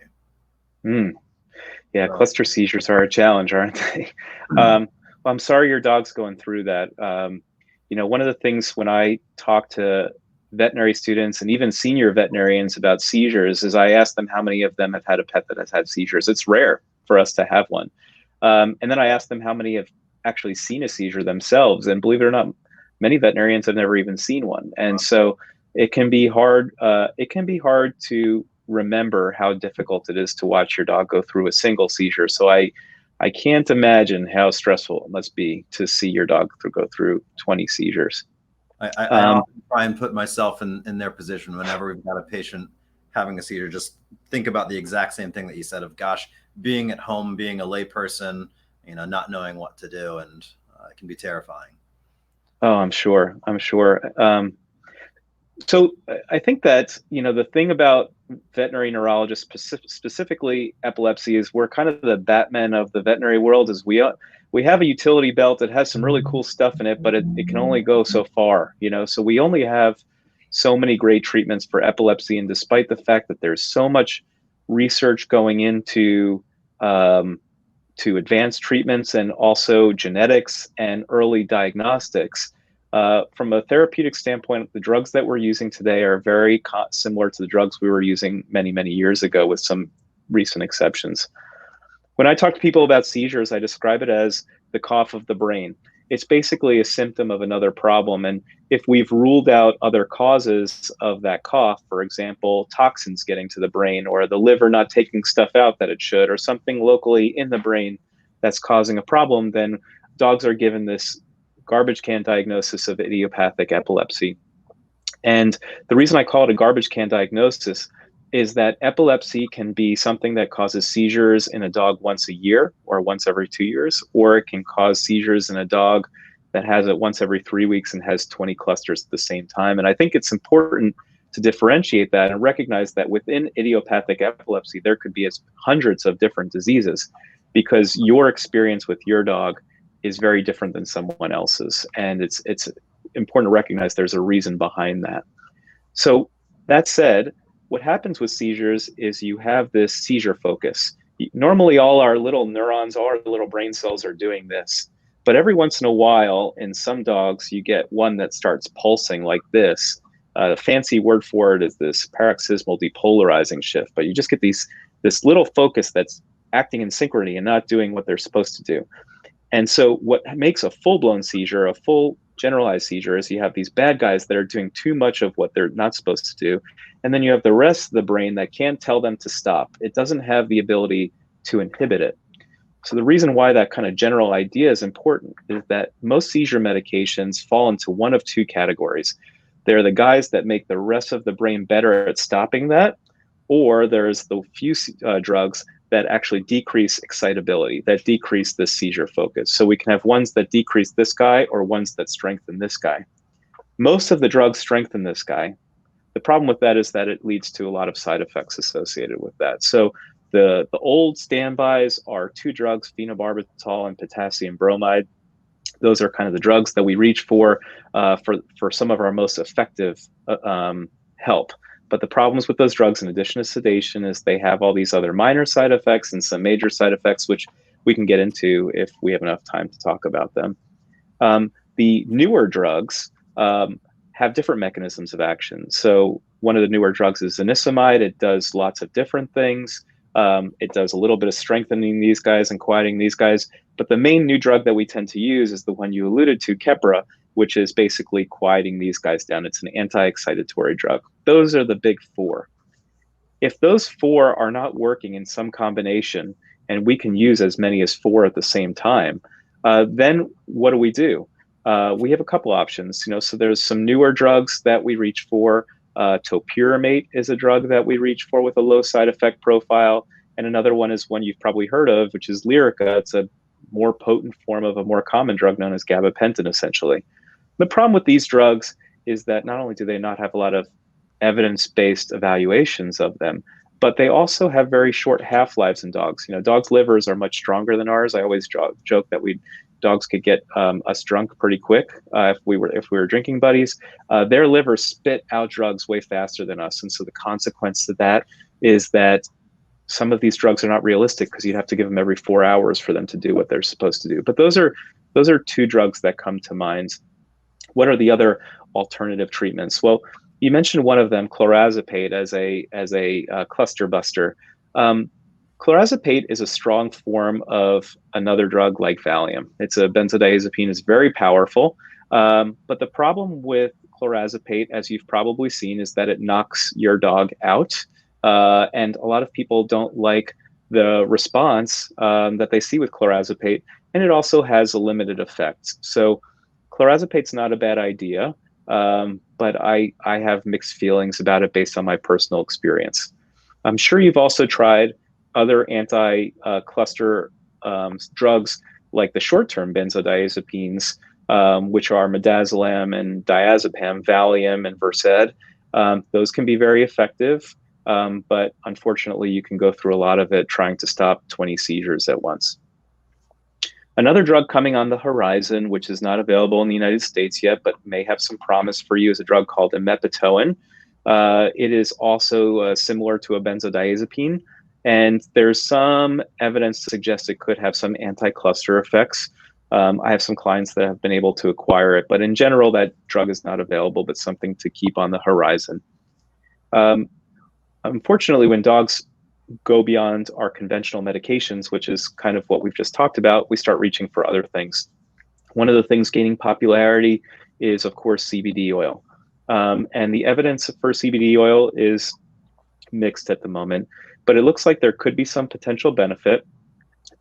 Yeah, cluster seizures are a challenge, aren't they? Well, I'm sorry your dog's going through that. One of the things when I talk to veterinary students and even senior veterinarians about seizures is I ask them how many of them have had a pet that has had seizures. It's rare for us to have one. And then I ask them how many have actually seen a seizure themselves. And believe it or not, many veterinarians have never even seen one. And so it can be hard. It can be hard to remember how difficult it is to watch your dog go through a single seizure. So I can't imagine how stressful it must be to see your dog go through 20 seizures. I often try and put myself in their position whenever we've got a patient having a seizure. Just think about the exact same thing that you said of, gosh, being at home, being a layperson, not knowing what to do, and it can be terrifying. Oh, I'm sure. So I think that, the thing about veterinary neurologists, specifically epilepsy, is we're kind of the Batman of the veterinary world. Is we have a utility belt that has some really cool stuff in it, but it can only go so far, so we only have so many great treatments for epilepsy. And despite the fact that there's so much research going into to advanced treatments and also genetics and early diagnostics, from a therapeutic standpoint, the drugs that we're using today are very similar to the drugs we were using many, many years ago, with some recent exceptions. When I talk to people about seizures, I describe it as the cough of the brain. It's basically a symptom of another problem. And if we've ruled out other causes of that cough, for example, toxins getting to the brain, or the liver not taking stuff out that it should, or something locally in the brain that's causing a problem, then dogs are given this garbage can diagnosis of idiopathic epilepsy. And the reason I call it a garbage can diagnosis is that epilepsy can be something that causes seizures in a dog once a year or once every 2 years, or it can cause seizures in a dog that has it once every 3 weeks and has 20 clusters at the same time. And I think it's important to differentiate that and recognize that within idiopathic epilepsy, there could be hundreds of different diseases, because your experience with your dog is very different than someone else's. And it's important to recognize there's a reason behind that. So that said, what happens with seizures is you have this seizure focus. Normally, all our little neurons, all our little brain cells are doing this. But every once in a while, in some dogs, you get one that starts pulsing like this. The fancy word for it is this paroxysmal depolarizing shift. But you just get this little focus that's acting in synchrony and not doing what they're supposed to do. And so what makes a full-blown seizure, a full generalized seizure, is you have these bad guys that are doing too much of what they're not supposed to do. And then you have the rest of the brain that can't tell them to stop. It doesn't have the ability to inhibit it. So the reason why that kind of general idea is important is that most seizure medications fall into one of two categories. They're the guys that make the rest of the brain better at stopping that, or there's the few drugs that actually decrease excitability, that decrease the seizure focus. So we can have ones that decrease this guy or ones that strengthen this guy. Most of the drugs strengthen this guy. The problem with that is that it leads to a lot of side effects associated with that. So the old standbys are two drugs, phenobarbital and potassium bromide. Those are kind of the drugs that we reach for some of our most effective help. But the problems with those drugs, in addition to sedation, is they have all these other minor side effects and some major side effects, which we can get into if we have enough time to talk about them. The newer drugs have different mechanisms of action. So one of the newer drugs is zonisamide. It does lots of different things. It does a little bit of strengthening these guys and quieting these guys. But the main new drug that we tend to use is the one you alluded to, Keppra, which is basically quieting these guys down. It's an anti-excitatory drug. Those are the big four. If those four are not working in some combination, and we can use as many as four at the same time, then what do? We have a couple options. So there's some newer drugs that we reach for. Topiramate is a drug that we reach for with a low side effect profile. And another one is one you've probably heard of, which is Lyrica. It's a more potent form of a more common drug known as gabapentin, essentially. The problem with these drugs is that not only do they not have a lot of evidence-based evaluations of them, but they also have very short half-lives in dogs. You know, dogs' livers are much stronger than ours. I always joke that dogs could get us drunk pretty quick if we were drinking buddies. Their livers spit out drugs way faster than us, and so the consequence of that is that some of these drugs are not realistic because you'd have to give them every 4 hours for them to do what they're supposed to do. But those are two drugs that come to mind. What are the other alternative treatments? Well, you mentioned one of them, clorazepate, as a cluster buster. Clorazepate is a strong form of another drug like Valium. It's a benzodiazepine. It's very powerful. But the problem with clorazepate, as you've probably seen, is that it knocks your dog out. And a lot of people don't like the response that they see with clorazepate. And it also has a limited effect. So clorazepate's not a bad idea. But I have mixed feelings about it based on my personal experience. I'm sure you've also tried other anti-cluster drugs like the short-term benzodiazepines, which are midazolam and diazepam, Valium and Versed. Those can be very effective, but unfortunately you can go through a lot of it trying to stop 20 seizures at once. Another drug coming on the horizon, which is not available in the United States yet, but may have some promise for you, is a drug called imepitoin. It is also similar to a benzodiazepine, and there's some evidence to suggest it could have some anti-cluster effects. I have some clients that have been able to acquire it, but in general, that drug is not available, but something to keep on the horizon. Unfortunately, when dogs go beyond our conventional medications, which is kind of what we've just talked about, we start reaching for other things. One of the things gaining popularity is, of course, CBD oil. And the evidence for CBD oil is mixed at the moment, but it looks like there could be some potential benefit.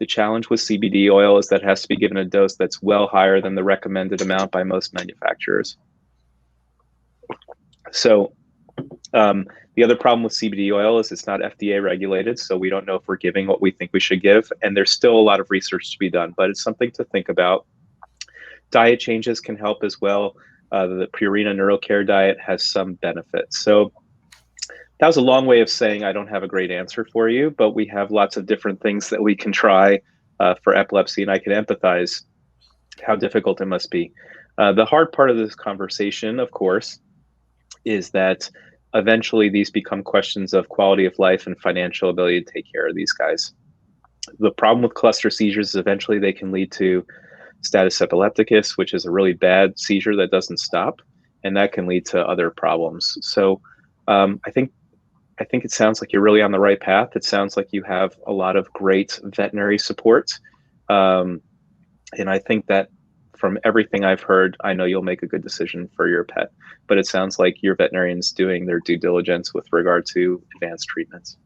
The challenge with CBD oil is that it has to be given a dose that's well higher than the recommended amount by most manufacturers. So the other problem with CBD oil is it's not FDA regulated, so we don't know if we're giving what we think we should give, and there's still a lot of research to be done, but it's something to think about. Diet changes can help as well. The Purina NeuroCare diet has some benefits. So that was a long way of saying I don't have a great answer for you, but we have lots of different things that we can try for epilepsy, and I can empathize how difficult it must be. The hard part of this conversation, of course, is that eventually these become questions of quality of life and financial ability to take care of these guys. The problem with cluster seizures is eventually they can lead to status epilepticus, which is a really bad seizure that doesn't stop, and that can lead to other problems. So I think it sounds like you're really on the right path. It sounds like you have a lot of great veterinary support. And I think that from everything I've heard, I know you'll make a good decision for your pet, but it sounds like your veterinarian's doing their due diligence with regard to advanced treatments.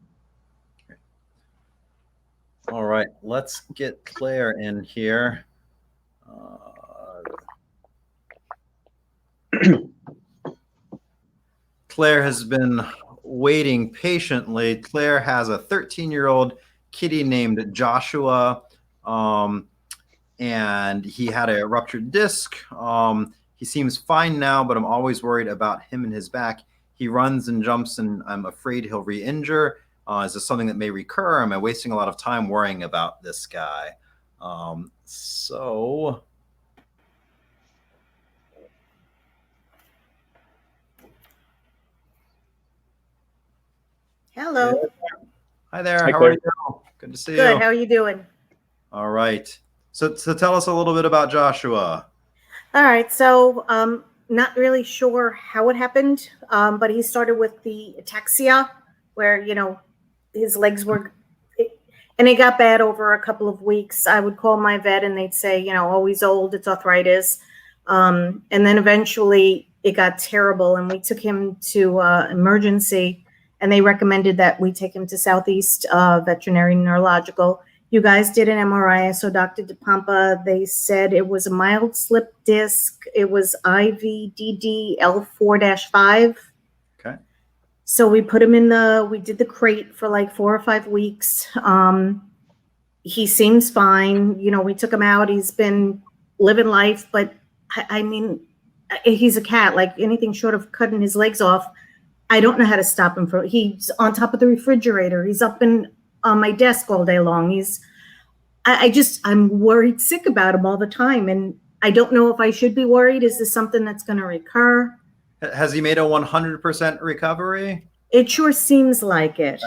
All right, let's get Claire in here. Claire has been waiting patiently. Claire has a 13-year-old kitty named Joshua, and he had a ruptured disc. He seems fine now, but I'm always worried about him and his back. He runs and jumps, and I'm afraid he'll re-injure. Is this something that may recur? Am I wasting a lot of time worrying about this guy? So... Hello. Hi there. Hi, How Claire. are you? Good to see you. Good. How are you doing? All right. So tell us a little bit about Joshua. All right. So not really sure how it happened, but he started with the ataxia where, his legs were, and it got bad over a couple of weeks. I would call my vet and they'd say, oh, he's old, it's arthritis. And then eventually it got terrible and we took him to emergency. And they recommended that we take him to Southeast Veterinary Neurological. You guys did an MRI. So Dr. DePompa, they said it was a mild slip disc. It was IVDD L4-5. Okay. So we put him we did the crate for like 4 or 5 weeks. He seems fine. We took him out. He's been living life, but I mean, he's a cat, like anything short of cutting his legs off. I don't know how to stop him from. He's on top of the refrigerator. He's up on my desk all day long. I'm worried sick about him all the time, and I don't know if I should be worried. Is this something that's going to recur? Has he made a 100% recovery? It sure seems like it.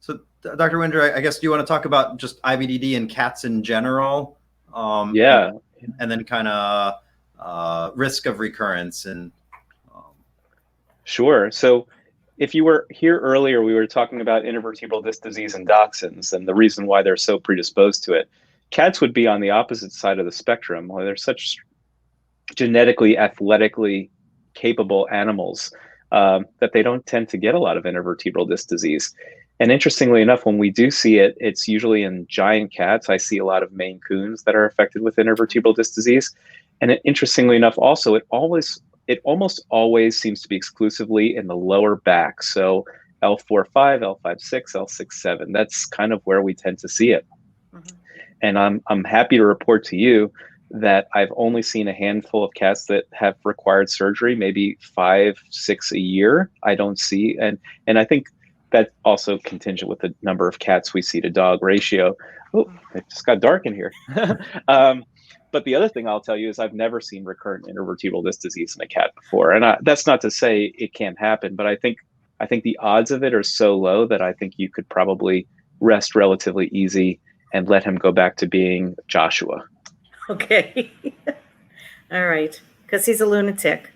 So, Dr. Wininger, I guess, do you want to talk about just IVDD and cats in general? Yeah. And then kind of risk of recurrence and. Sure. So if you were here earlier, we were talking about intervertebral disc disease in dachshunds and the reason why they're so predisposed to it. Cats would be on the opposite side of the spectrum, where they're such genetically, athletically capable animals that they don't tend to get a lot of intervertebral disc disease. And interestingly enough, when we do see it, it's usually in giant cats. I see a lot of Maine Coons that are affected with intervertebral disc disease. And interestingly enough, also, it almost always seems to be exclusively in the lower back. So L4-5, L5-6, L6-7. That's kind of where we tend to see it. Mm-hmm. And I'm happy to report to you that I've only seen a handful of cats that have required surgery, maybe 5-6 a year. I don't see, and I think that's also contingent with the number of cats we see to dog ratio. Oh, it just got dark in here. But the other thing I'll tell you is I've never seen recurrent intervertebral disc disease in a cat before. And that's not to say it can't happen, but I think the odds of it are so low that I think you could probably rest relatively easy and let him go back to being Joshua. Okay. All right. Because he's a lunatic.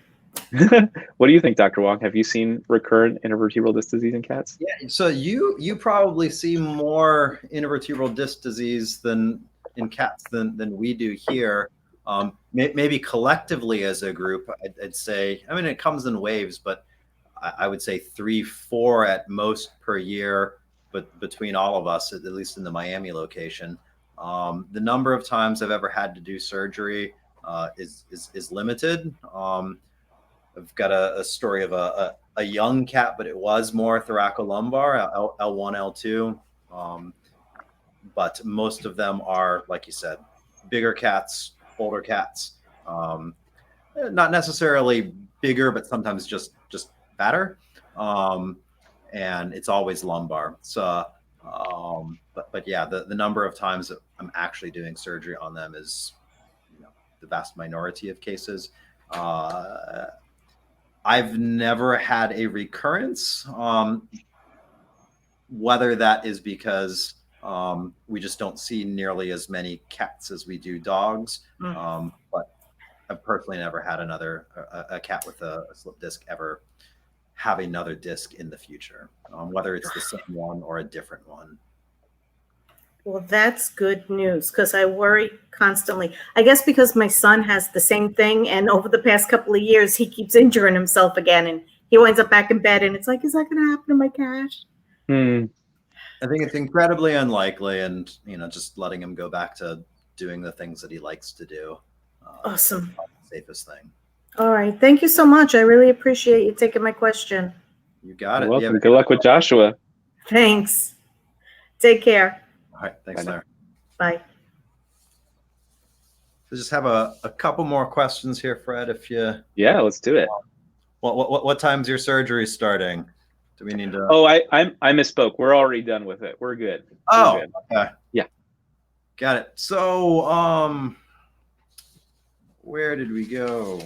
What do you think, Dr. Wong? Have you seen recurrent intervertebral disc disease in cats? Yeah. So you probably see more intervertebral disc disease in cats than we do here. Maybe collectively as a group, I'd say, I mean, it comes in waves, but I would say 3-4 at most per year, but between all of us, at least in the Miami location. The number of times I've ever had to do surgery is limited. I've got a story of a young cat, but it was more thoracolumbar, L1, L2. But most of them are, like you said, bigger cats, older cats. Not necessarily bigger, but sometimes just fatter. And it's always lumbar. So, but yeah, the number of times that I'm actually doing surgery on them is, the vast minority of cases. I've never had a recurrence. Whether that is because we just don't see nearly as many cats as we do dogs. But I've personally never had a cat with a slip disc ever have another disc in the future, whether it's the same one or a different one. Well, that's good news because I worry constantly. I guess because my son has the same thing, and over the past couple of years, he keeps injuring himself again, and he winds up back in bed, and it's like, is that going to happen to my cat? I think it's incredibly unlikely, and just letting him go back to doing the things that he likes to do. Awesome. The safest thing. All right. Thank you so much. I really appreciate you taking my question. You got it. You're welcome. Good luck with Joshua. Thanks. Take care. All right. Thanks, Larry. Bye. So just have a couple more questions here, Fred, if you... Yeah, let's do it. What time's your surgery starting? Do we need to... Oh, I misspoke. We're already done with it. We're good. Oh, We're good. Okay. Yeah. Got it. So, where did we go?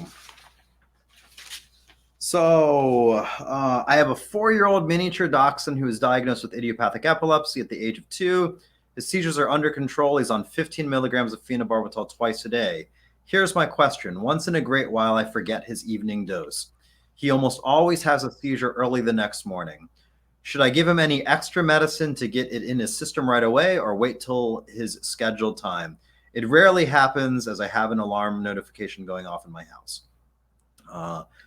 So, I have a 4-year-old miniature dachshund who was diagnosed with idiopathic epilepsy at the age of 2. His seizures are under control. He's on 15 milligrams of phenobarbital twice a day. Here's my question. Once in a great while, I forget his evening dose. He almost always has a seizure early the next morning. Should I give him any extra medicine to get it in his system right away or wait till his scheduled time? It rarely happens as I have an alarm notification going off in my house.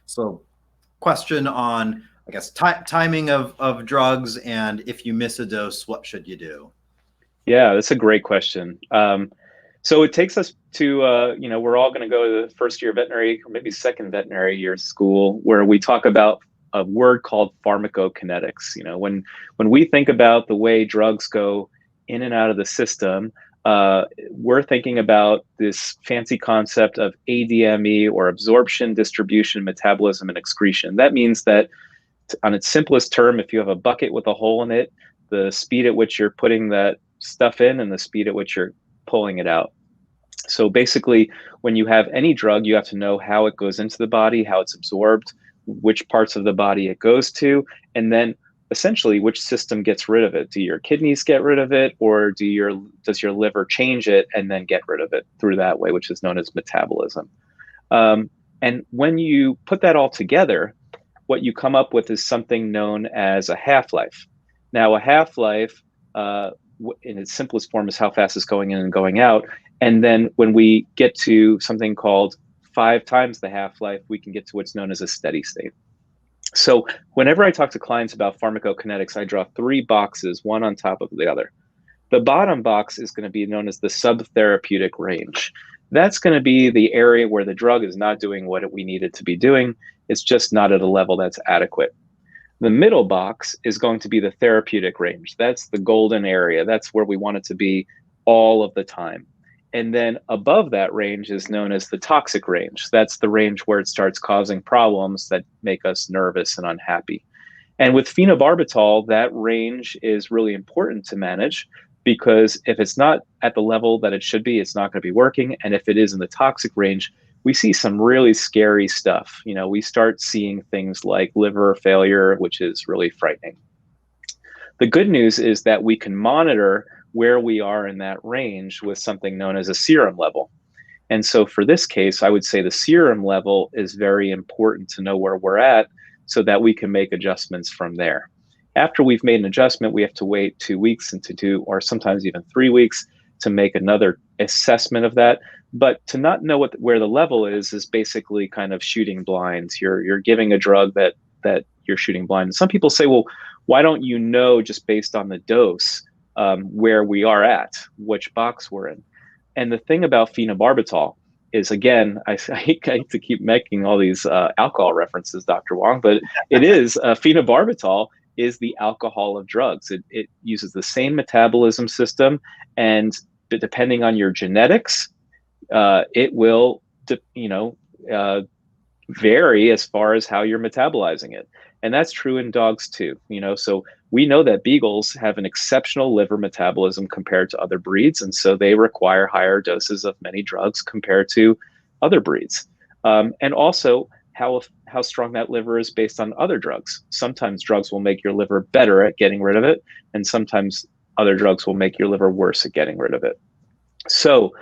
So question on, I guess, timing of drugs, and if you miss a dose, what should you do? Yeah, that's a great question. So it takes us to, we're all going to go to the first year veterinary, or maybe second veterinary year school, where we talk about a word called pharmacokinetics. When we think about the way drugs go in and out of the system, we're thinking about this fancy concept of ADME, or absorption, distribution, metabolism, and excretion. That means that on its simplest term, if you have a bucket with a hole in it, the speed at which you're putting that stuff in and the speed at which you're pulling it out. So basically, when you have any drug, you have to know how it goes into the body, how it's absorbed, which parts of the body it goes to, and then essentially which system gets rid of it. Do your kidneys get rid of it, or does your liver change it and then get rid of it through that way, which is known as metabolism. And when you put that all together, what you come up with is something known as a half-life. Now, a half-life, in its simplest form, is how fast it's going in and going out. And then when we get to something called 5 times the half-life, we can get to what's known as a steady state. So whenever I talk to clients about pharmacokinetics, I draw 3 boxes, one on top of the other. The bottom box is going to be known as the subtherapeutic range. That's going to be the area where the drug is not doing what we need it to be doing. It's just not at a level that's adequate. The middle box is going to be the therapeutic range. That's the golden area. That's where we want it to be all of the time. And then above that range is known as the toxic range. That's the range where it starts causing problems that make us nervous and unhappy. And with phenobarbital, that range is really important to manage, because if it's not at the level that it should be, it's not going to be working. And if it is in the toxic range, we see some really scary stuff. You know, we start seeing things like liver failure, which is really frightening. The good news is that we can monitor where we are in that range with something known as a serum level. And so for this case, I would say the serum level is very important to know where we're at so that we can make adjustments from there. After we've made an adjustment, we have to wait 2 weeks or sometimes even 3 weeks to make another assessment of that. But to not know where the level is basically kind of shooting blinds. You're giving a drug that you're shooting blind. And some people say, well, why don't you know just based on the dose where we are at, which box we're in? And the thing about phenobarbital is, again, I hate to keep making all these alcohol references, Dr. Wong, but it is phenobarbital is the alcohol of drugs. It uses the same metabolism system, and depending on your genetics, it will, vary as far as how you're metabolizing it. And that's true in dogs too. So we know that beagles have an exceptional liver metabolism compared to other breeds, and so they require higher doses of many drugs compared to other breeds. And also how strong that liver is based on other drugs. Sometimes drugs will make your liver better at getting rid of it, and sometimes other drugs will make your liver worse at getting rid of it. So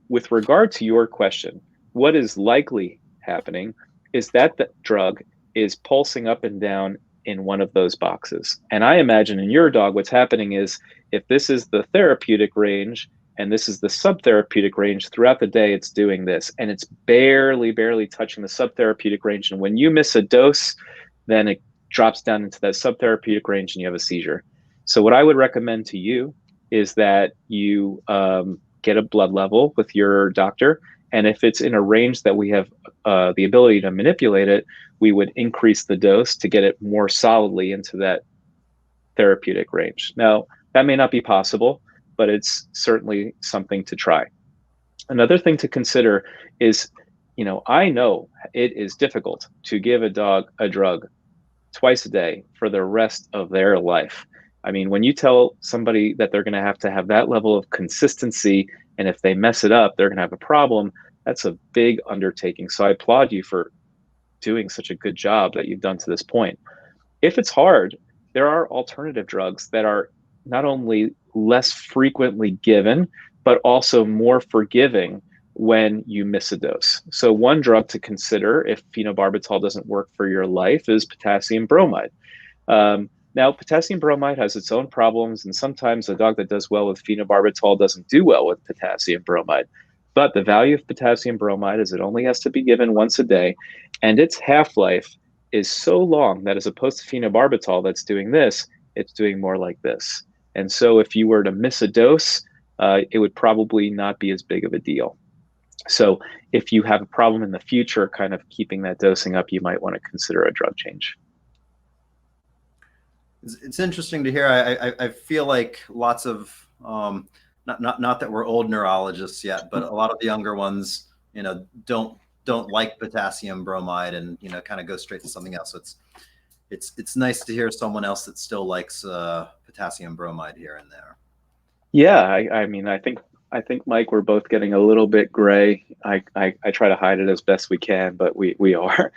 with regard to your question, what is likely happening is that the drug is pulsing up and down in one of those boxes. And I imagine in your dog, what's happening is, if this is the therapeutic range and this is the subtherapeutic range, throughout the day, it's doing this, and it's barely touching the subtherapeutic range. And when you miss a dose, then it drops down into that subtherapeutic range and you have a seizure. So what I would recommend to you is that you get a blood level with your doctor. And if it's in a range that we have the ability to manipulate it, we would increase the dose to get it more solidly into that therapeutic range. Now, that may not be possible, but it's certainly something to try. Another thing to consider is, I know it is difficult to give a dog a drug twice a day for the rest of their life. I mean, when you tell somebody that they're going to have that level of consistency, and if they mess it up, they're going to have a problem, that's a big undertaking. So I applaud you for doing such a good job that you've done to this point. If it's hard, there are alternative drugs that are not only less frequently given, but also more forgiving when you miss a dose. So one drug to consider if phenobarbital doesn't work for your life is potassium bromide. Now, potassium bromide has its own problems, and sometimes a dog that does well with phenobarbital doesn't do well with potassium bromide. But the value of potassium bromide is it only has to be given once a day, and its half-life is so long that, as opposed to phenobarbital that's doing this, it's doing more like this. And so if you were to miss a dose, it would probably not be as big of a deal. So if you have a problem in the future kind of keeping that dosing up, you might want to consider a drug change. It's interesting to hear. I feel like lots of not that we're old neurologists yet, but a lot of the younger ones, don't like potassium bromide and kind of go straight to something else. So it's nice to hear someone else that still likes potassium bromide here and there. Yeah, I mean, I think Mike, we're both getting a little bit gray. I try to hide it as best we can, but we are.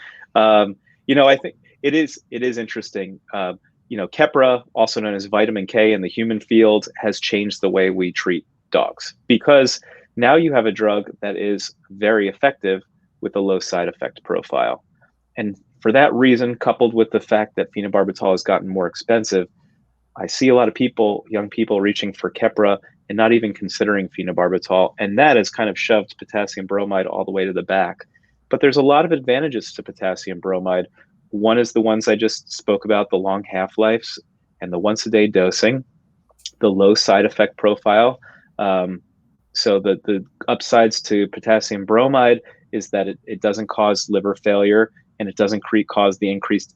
You know, I think it is interesting. You know, Keppra, also known as vitamin K in the human field, has changed the way we treat dogs, because now you have a drug that is very effective with a low side effect profile. And for that reason, coupled with the fact that phenobarbital has gotten more expensive, I see a lot of people, young people, reaching for Keppra and not even considering phenobarbital, and that has kind of shoved potassium bromide all the way to the back. But there's a lot of advantages to potassium bromide. One is the ones I just spoke about, the long half-lives and the once-a-day dosing, the low side effect profile. So the upsides to potassium bromide is that it doesn't cause liver failure, and it doesn't cause the increased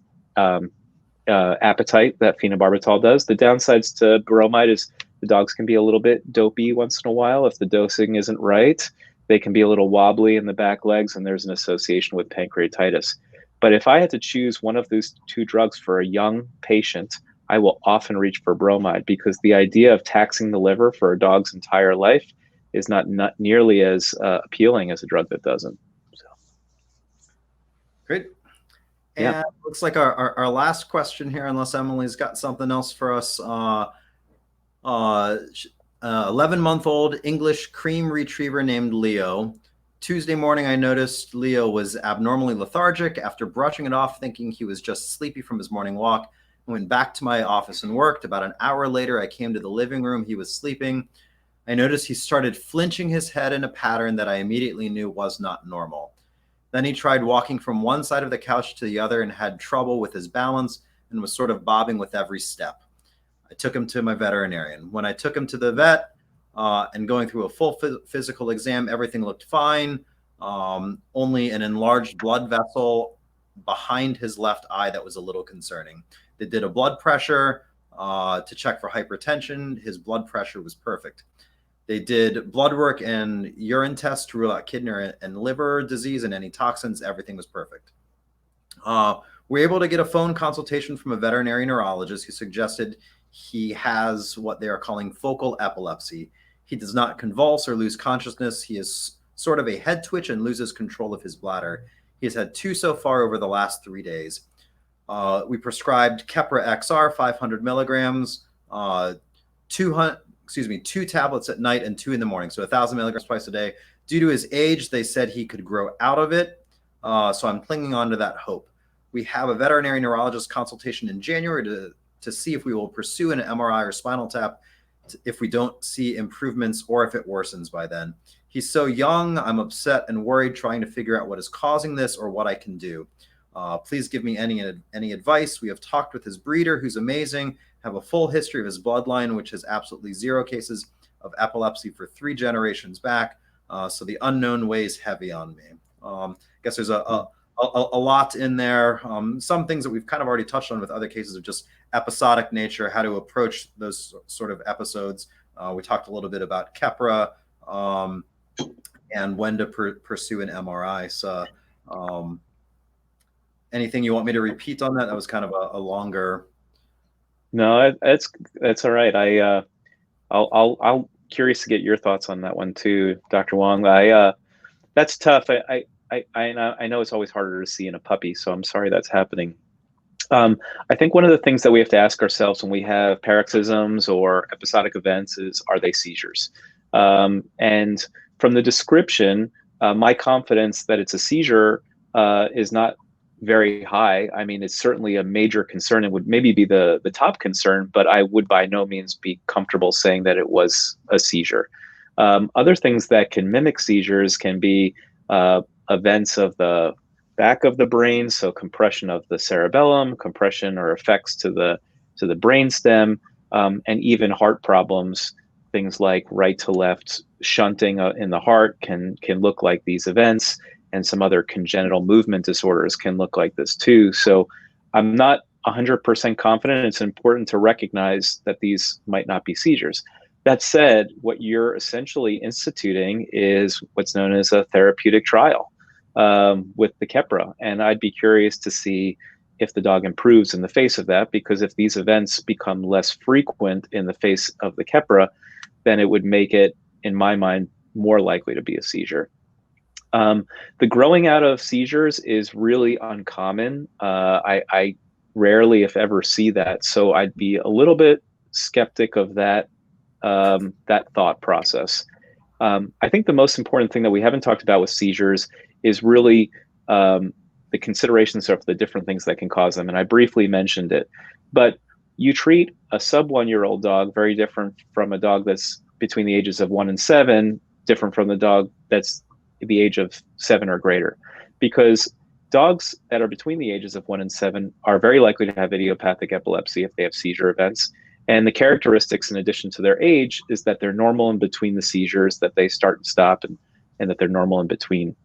appetite that phenobarbital does. The downsides to bromide is the dogs can be a little bit dopey once in a while if the dosing isn't right. They can be a little wobbly in the back legs, and there's an association with pancreatitis. But if I had to choose one of those two drugs for a young patient, I will often reach for bromide, because the idea of taxing the liver for a dog's entire life is not nearly as appealing as a drug that doesn't. So. Great. And yeah. Looks like our last question here, unless Emily's got something else for us. 11-month-old English cream retriever named Leo. Tuesday morning, I noticed Leo was abnormally lethargic. After brushing it off, thinking he was just sleepy from his morning walk, I went back to my office and worked. About an hour later, I came to the living room. He was sleeping. I noticed he started flinching his head in a pattern that I immediately knew was not normal. Then he tried walking from one side of the couch to the other and had trouble with his balance and was sort of bobbing with every step. I took him to my veterinarian. When I took him to the vet and going through a full physical exam, everything looked fine. Only an enlarged blood vessel behind his left eye that was a little concerning. They did a blood pressure to check for hypertension. His blood pressure was perfect. They did blood work and urine tests to rule out kidney and liver disease and any toxins. Everything was perfect. We were able to get a phone consultation from a veterinary neurologist who suggested he has what they are calling focal epilepsy. He does not convulse or lose consciousness. He is sort of a head twitch and loses control of his bladder. He has had 2 so far over the last 3 days. We prescribed Keppra XR 500 milligrams, 2 tablets at night and 2 in the morning. So 1,000 milligrams twice a day. Due to his age, they said he could grow out of it. So I'm clinging on to that hope. We have a veterinary neurologist consultation in January to see if we will pursue an MRI or spinal tap if we don't see improvements or if it worsens by then. He's so young, I'm upset and worried trying to figure out what is causing this or what I can do. Please give me any advice. We have talked with his breeder, who's amazing, have a full history of his bloodline, which has absolutely 0 cases of epilepsy for 3 generations back. So the unknown weighs heavy on me. I guess there's a lot in there. Some things that we've kind of already touched on with other cases of just episodic nature, how to approach those sort of episodes. We talked a little bit about Keppra and when to pursue an MRI. So anything you want me to repeat on that? That was kind of a longer. No, that's all right. I'll curious to get your thoughts on that one too, Dr. Wong. That's tough. I know it's always harder to see in a puppy, so I'm sorry that's happening. I think one of the things that we have to ask ourselves when we have paroxysms or episodic events is, are they seizures? And from the description, my confidence that it's a seizure is not very high. I mean, it's certainly a major concern and would maybe be the top concern, but I would by no means be comfortable saying that it was a seizure. Other things that can mimic seizures can be events of the back of the brain, so compression of the cerebellum, compression or effects to the brainstem, and even heart problems. Things like right to left shunting in the heart can look like these events, and some other congenital movement disorders can look like this too. So I'm not 100% confident. It's important to recognize that these might not be seizures. That said, what you're essentially instituting is what's known as a therapeutic trial with the Keppra. And I'd be curious to see if the dog improves in the face of that, because if these events become less frequent in the face of the Keppra, then it would make it, in my mind, more likely to be a seizure. The growing out of seizures is really uncommon. I rarely, if ever, see that. So I'd be a little bit skeptic of that, that thought process. I think the most important thing that we haven't talked about with seizures is really the considerations of the different things that can cause them. And I briefly mentioned it, but you treat a sub 1-year-old dog very different from a dog that's between the ages of 1 and 7, different from the dog that's the age of 7 or greater, because dogs that are between the ages of 1 and 7 are very likely to have idiopathic epilepsy if they have seizure events. And the characteristics, in addition to their age, is that they're normal in between the seizures, that they start and stop, and that they're normal in between.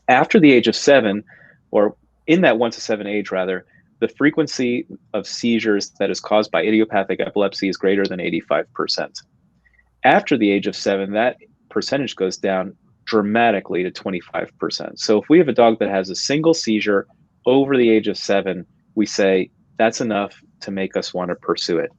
After the age of 7, or in that 1 to 7 age rather, the frequency of seizures that is caused by idiopathic epilepsy is greater than 85%. After the age of 7, that percentage goes down dramatically to 25%. So if we have a dog that has a single seizure over the age of 7, we say that's enough to make us want to pursue it.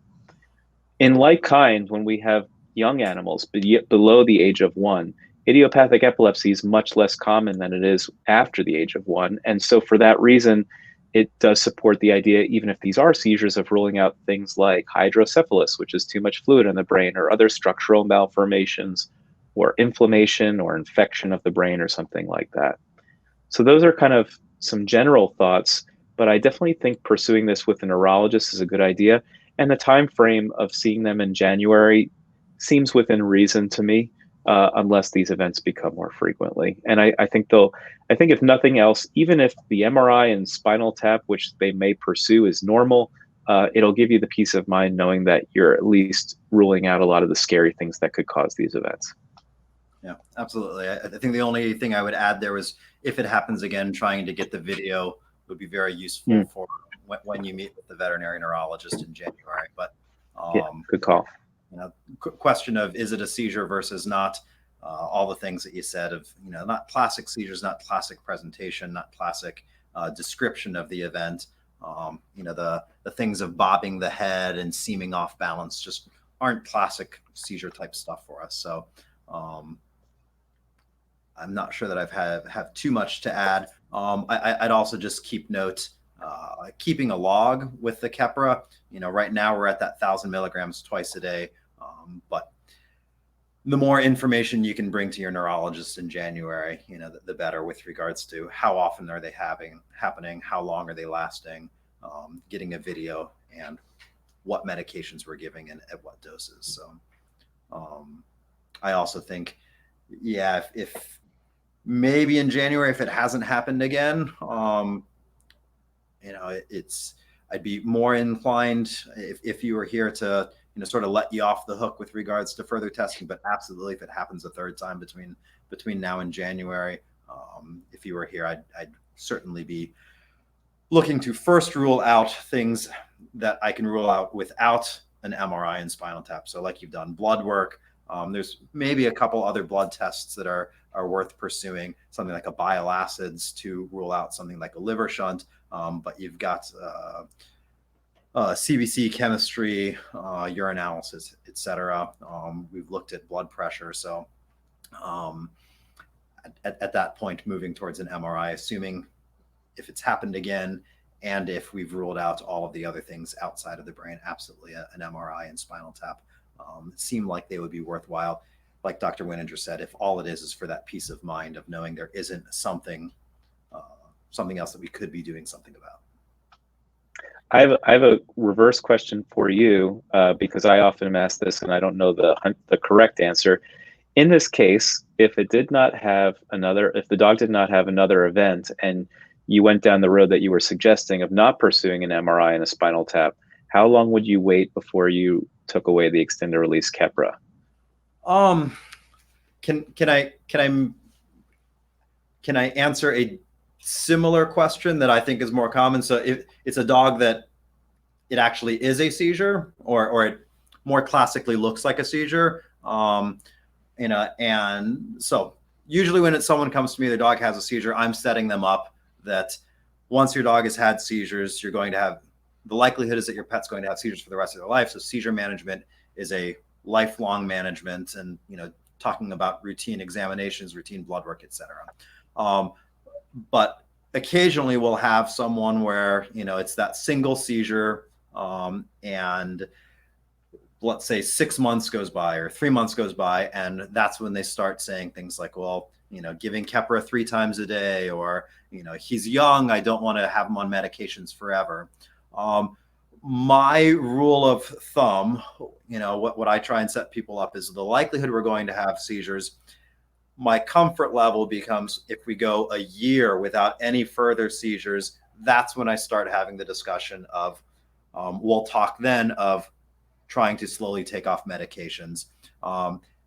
In like kind, when we have young animals below the age of 1, idiopathic epilepsy is much less common than it is after the age of 1. And so for that reason, it does support the idea, even if these are seizures, of ruling out things like hydrocephalus, which is too much fluid in the brain, or other structural malformations, or inflammation or infection of the brain, or something like that. So those are kind of some general thoughts, but I definitely think pursuing this with a neurologist is a good idea. And the time frame of seeing them in January seems within reason to me, unless these events become more frequently. And I think if nothing else, even if the MRI and spinal tap, which they may pursue, is normal, it'll give you the peace of mind knowing that you're at least ruling out a lot of the scary things that could cause these events. Yeah, absolutely. I think the only thing I would add there was, if it happens again, trying to get the video would be very useful for when you meet with the veterinary neurologist in January. But yeah, good call. You know, question of, is it a seizure versus not? All the things that you said of, you know, not classic seizures, not classic presentation, not classic description of the event. You know, the things of bobbing the head and seeming off balance just aren't classic seizure type stuff for us. So I'm not sure that I've have too much to add. I'd also just keep note, keeping a log with the Keppra. You know, right now we're at that 1,000 milligrams twice a day, but the more information you can bring to your neurologist in January, you know, the better, with regards to how often are they happening, how long are they lasting, getting a video, and what medications we're giving and at what doses. So I also think, yeah, if maybe in January, if it hasn't happened again, you know, I'd be more inclined, if you were here, to, you know, sort of let you off the hook with regards to further testing. But absolutely, if it happens a third time between now and January, if you were here, I'd certainly be looking to first rule out things that I can rule out without an MRI and spinal tap. So like you've done blood work. There's maybe a couple other blood tests that are worth pursuing, something like a bile acids to rule out something like a liver shunt. But you've got CBC chemistry, urinalysis, etc. We've looked at blood pressure. So at that point, moving towards an MRI, assuming if it's happened again, and if we've ruled out all of the other things outside of the brain, absolutely an MRI and spinal tap seem like they would be worthwhile. Like Dr. Wininger said, if all it is for that peace of mind of knowing there isn't something else that we could be doing something about. I have a reverse question for you, because I often am asked this and I don't know the correct answer. In this case, if the dog did not have another event, and you went down the road that you were suggesting of not pursuing an MRI and a spinal tap, how long would you wait before you took away the extended release Keppra? Can I answer a similar question that I think is more common? So if it's a dog that it actually is a seizure, or it more classically looks like a seizure, you know, and so usually when someone comes to me, the dog has a seizure, I'm setting them up that once your dog has had seizures, you're going to have, the likelihood is that your pet's going to have seizures for the rest of their life. So seizure management is a lifelong management, and, you know, talking about routine examinations, routine blood work, etc. But occasionally we'll have someone where, you know, it's that single seizure, and let's say 6 months goes by or 3 months goes by, and that's when they start saying things like, well, you know, giving Keppra 3 times a day, or, you know, he's young, I don't want to have him on medications forever. My rule of thumb, you know, what I try and set people up is the likelihood we're going to have seizures. My comfort level becomes if we go a year without any further seizures, that's when I start having the discussion of, we'll talk then of trying to slowly take off medications.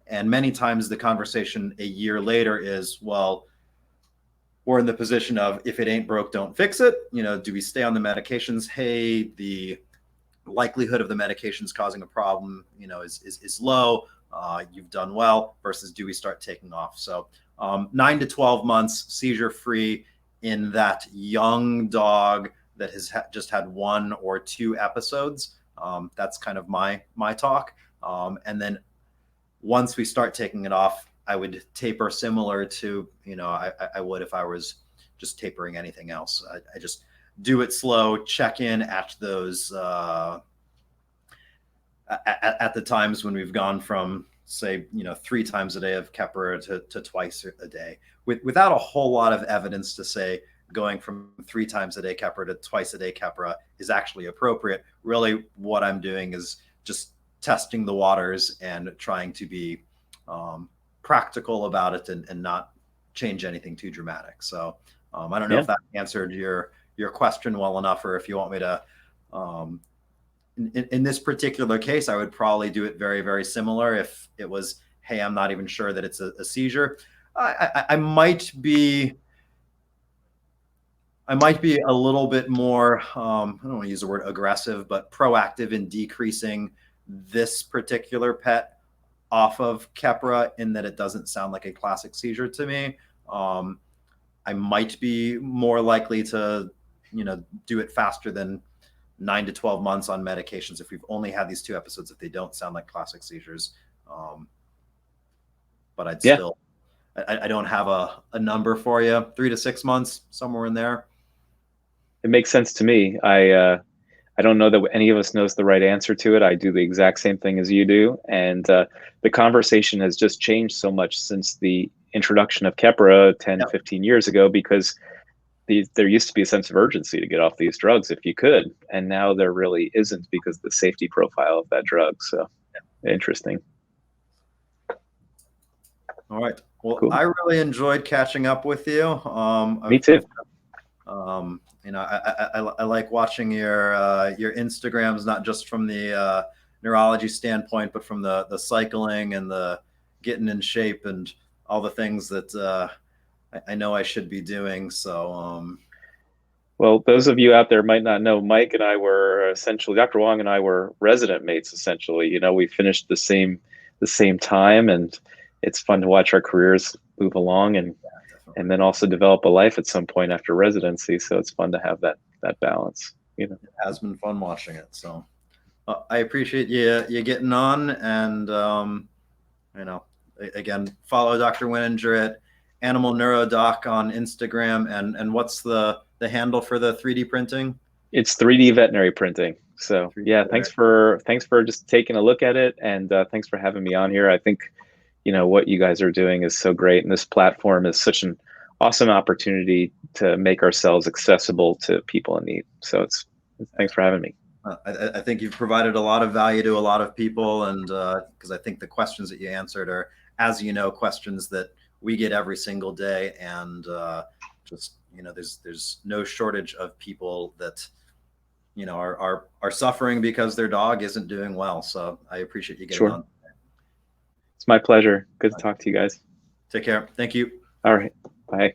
And many times the conversation a year later is, well, we're in the position of, if it ain't broke, don't fix it. You know, do we stay on the medications? Hey, the likelihood of the medications causing a problem, you know, is low. You've done well, versus do we start taking off? So 9 to 12 months seizure free in that young dog that has just had 1 or 2 episodes. That's kind of my talk. And then once we start taking it off, I would taper similar to, you know, I would if I was just tapering anything else. I just do it slow, check in at those, at the times when we've gone from, say, you know, 3 times a day of Keppra to twice a day, without a whole lot of evidence to say going from 3 times a day Keppra to twice a day Keppra is actually appropriate. Really, what I'm doing is just testing the waters and trying to be practical about it and not change anything too dramatic. So I don't know if that answered your question well enough, or if you want me to, in this particular case, I would probably do it very, very similar. If it was, hey, I'm not even sure that it's a seizure, I might be a little bit more, I don't want to use the word aggressive, but proactive in decreasing this particular pet off of Keppra, in that it doesn't sound like a classic seizure to me. I might be more likely to, you know, do it faster than 9 to 12 months on medications if we've only had these 2 episodes, if they don't sound like classic seizures. But I'd still, I don't have a number for you. 3 to 6 months, somewhere in there. It makes sense to me. I don't know that any of us knows the right answer to it. I do the exact same thing as you do. And the conversation has just changed so much since the introduction of Keppra 10, 15 years ago, because there used to be a sense of urgency to get off these drugs if you could. And now there really isn't, because of the safety profile of that drug. So interesting. All right. Well, cool. I really enjoyed catching up with you. Me too. You know, I like watching your Instagrams, not just from the neurology standpoint, but from the cycling and the getting in shape and all the things that I know I should be doing. So, well, those of you out there might not know, Mike and I were essentially, Dr. Wong and I were resident mates, essentially. You know, we finished the same time, and it's fun to watch our careers move along and then also develop a life at some point after residency. So it's fun to have that balance. You know, it has been fun watching it. So I appreciate you getting on, and you know, again, follow Dr. Wininger at Animal Neurodoc on Instagram, and what's the handle for the 3D printing? It's 3D Veterinary Printing. So yeah, thanks for just taking a look at it, and thanks for having me on here. I think, you know, what you guys are doing is so great, and this platform is such an awesome opportunity to make ourselves accessible to people in need. So thanks for having me. I think you've provided a lot of value to a lot of people, and because I think the questions that you answered are, as you know, questions that we get every single day, and just, you know, there's no shortage of people that, you know, are suffering because their dog isn't doing well. So I appreciate you getting on. It's my pleasure. Good to talk to you guys. Take care. Thank you. All right. Bye.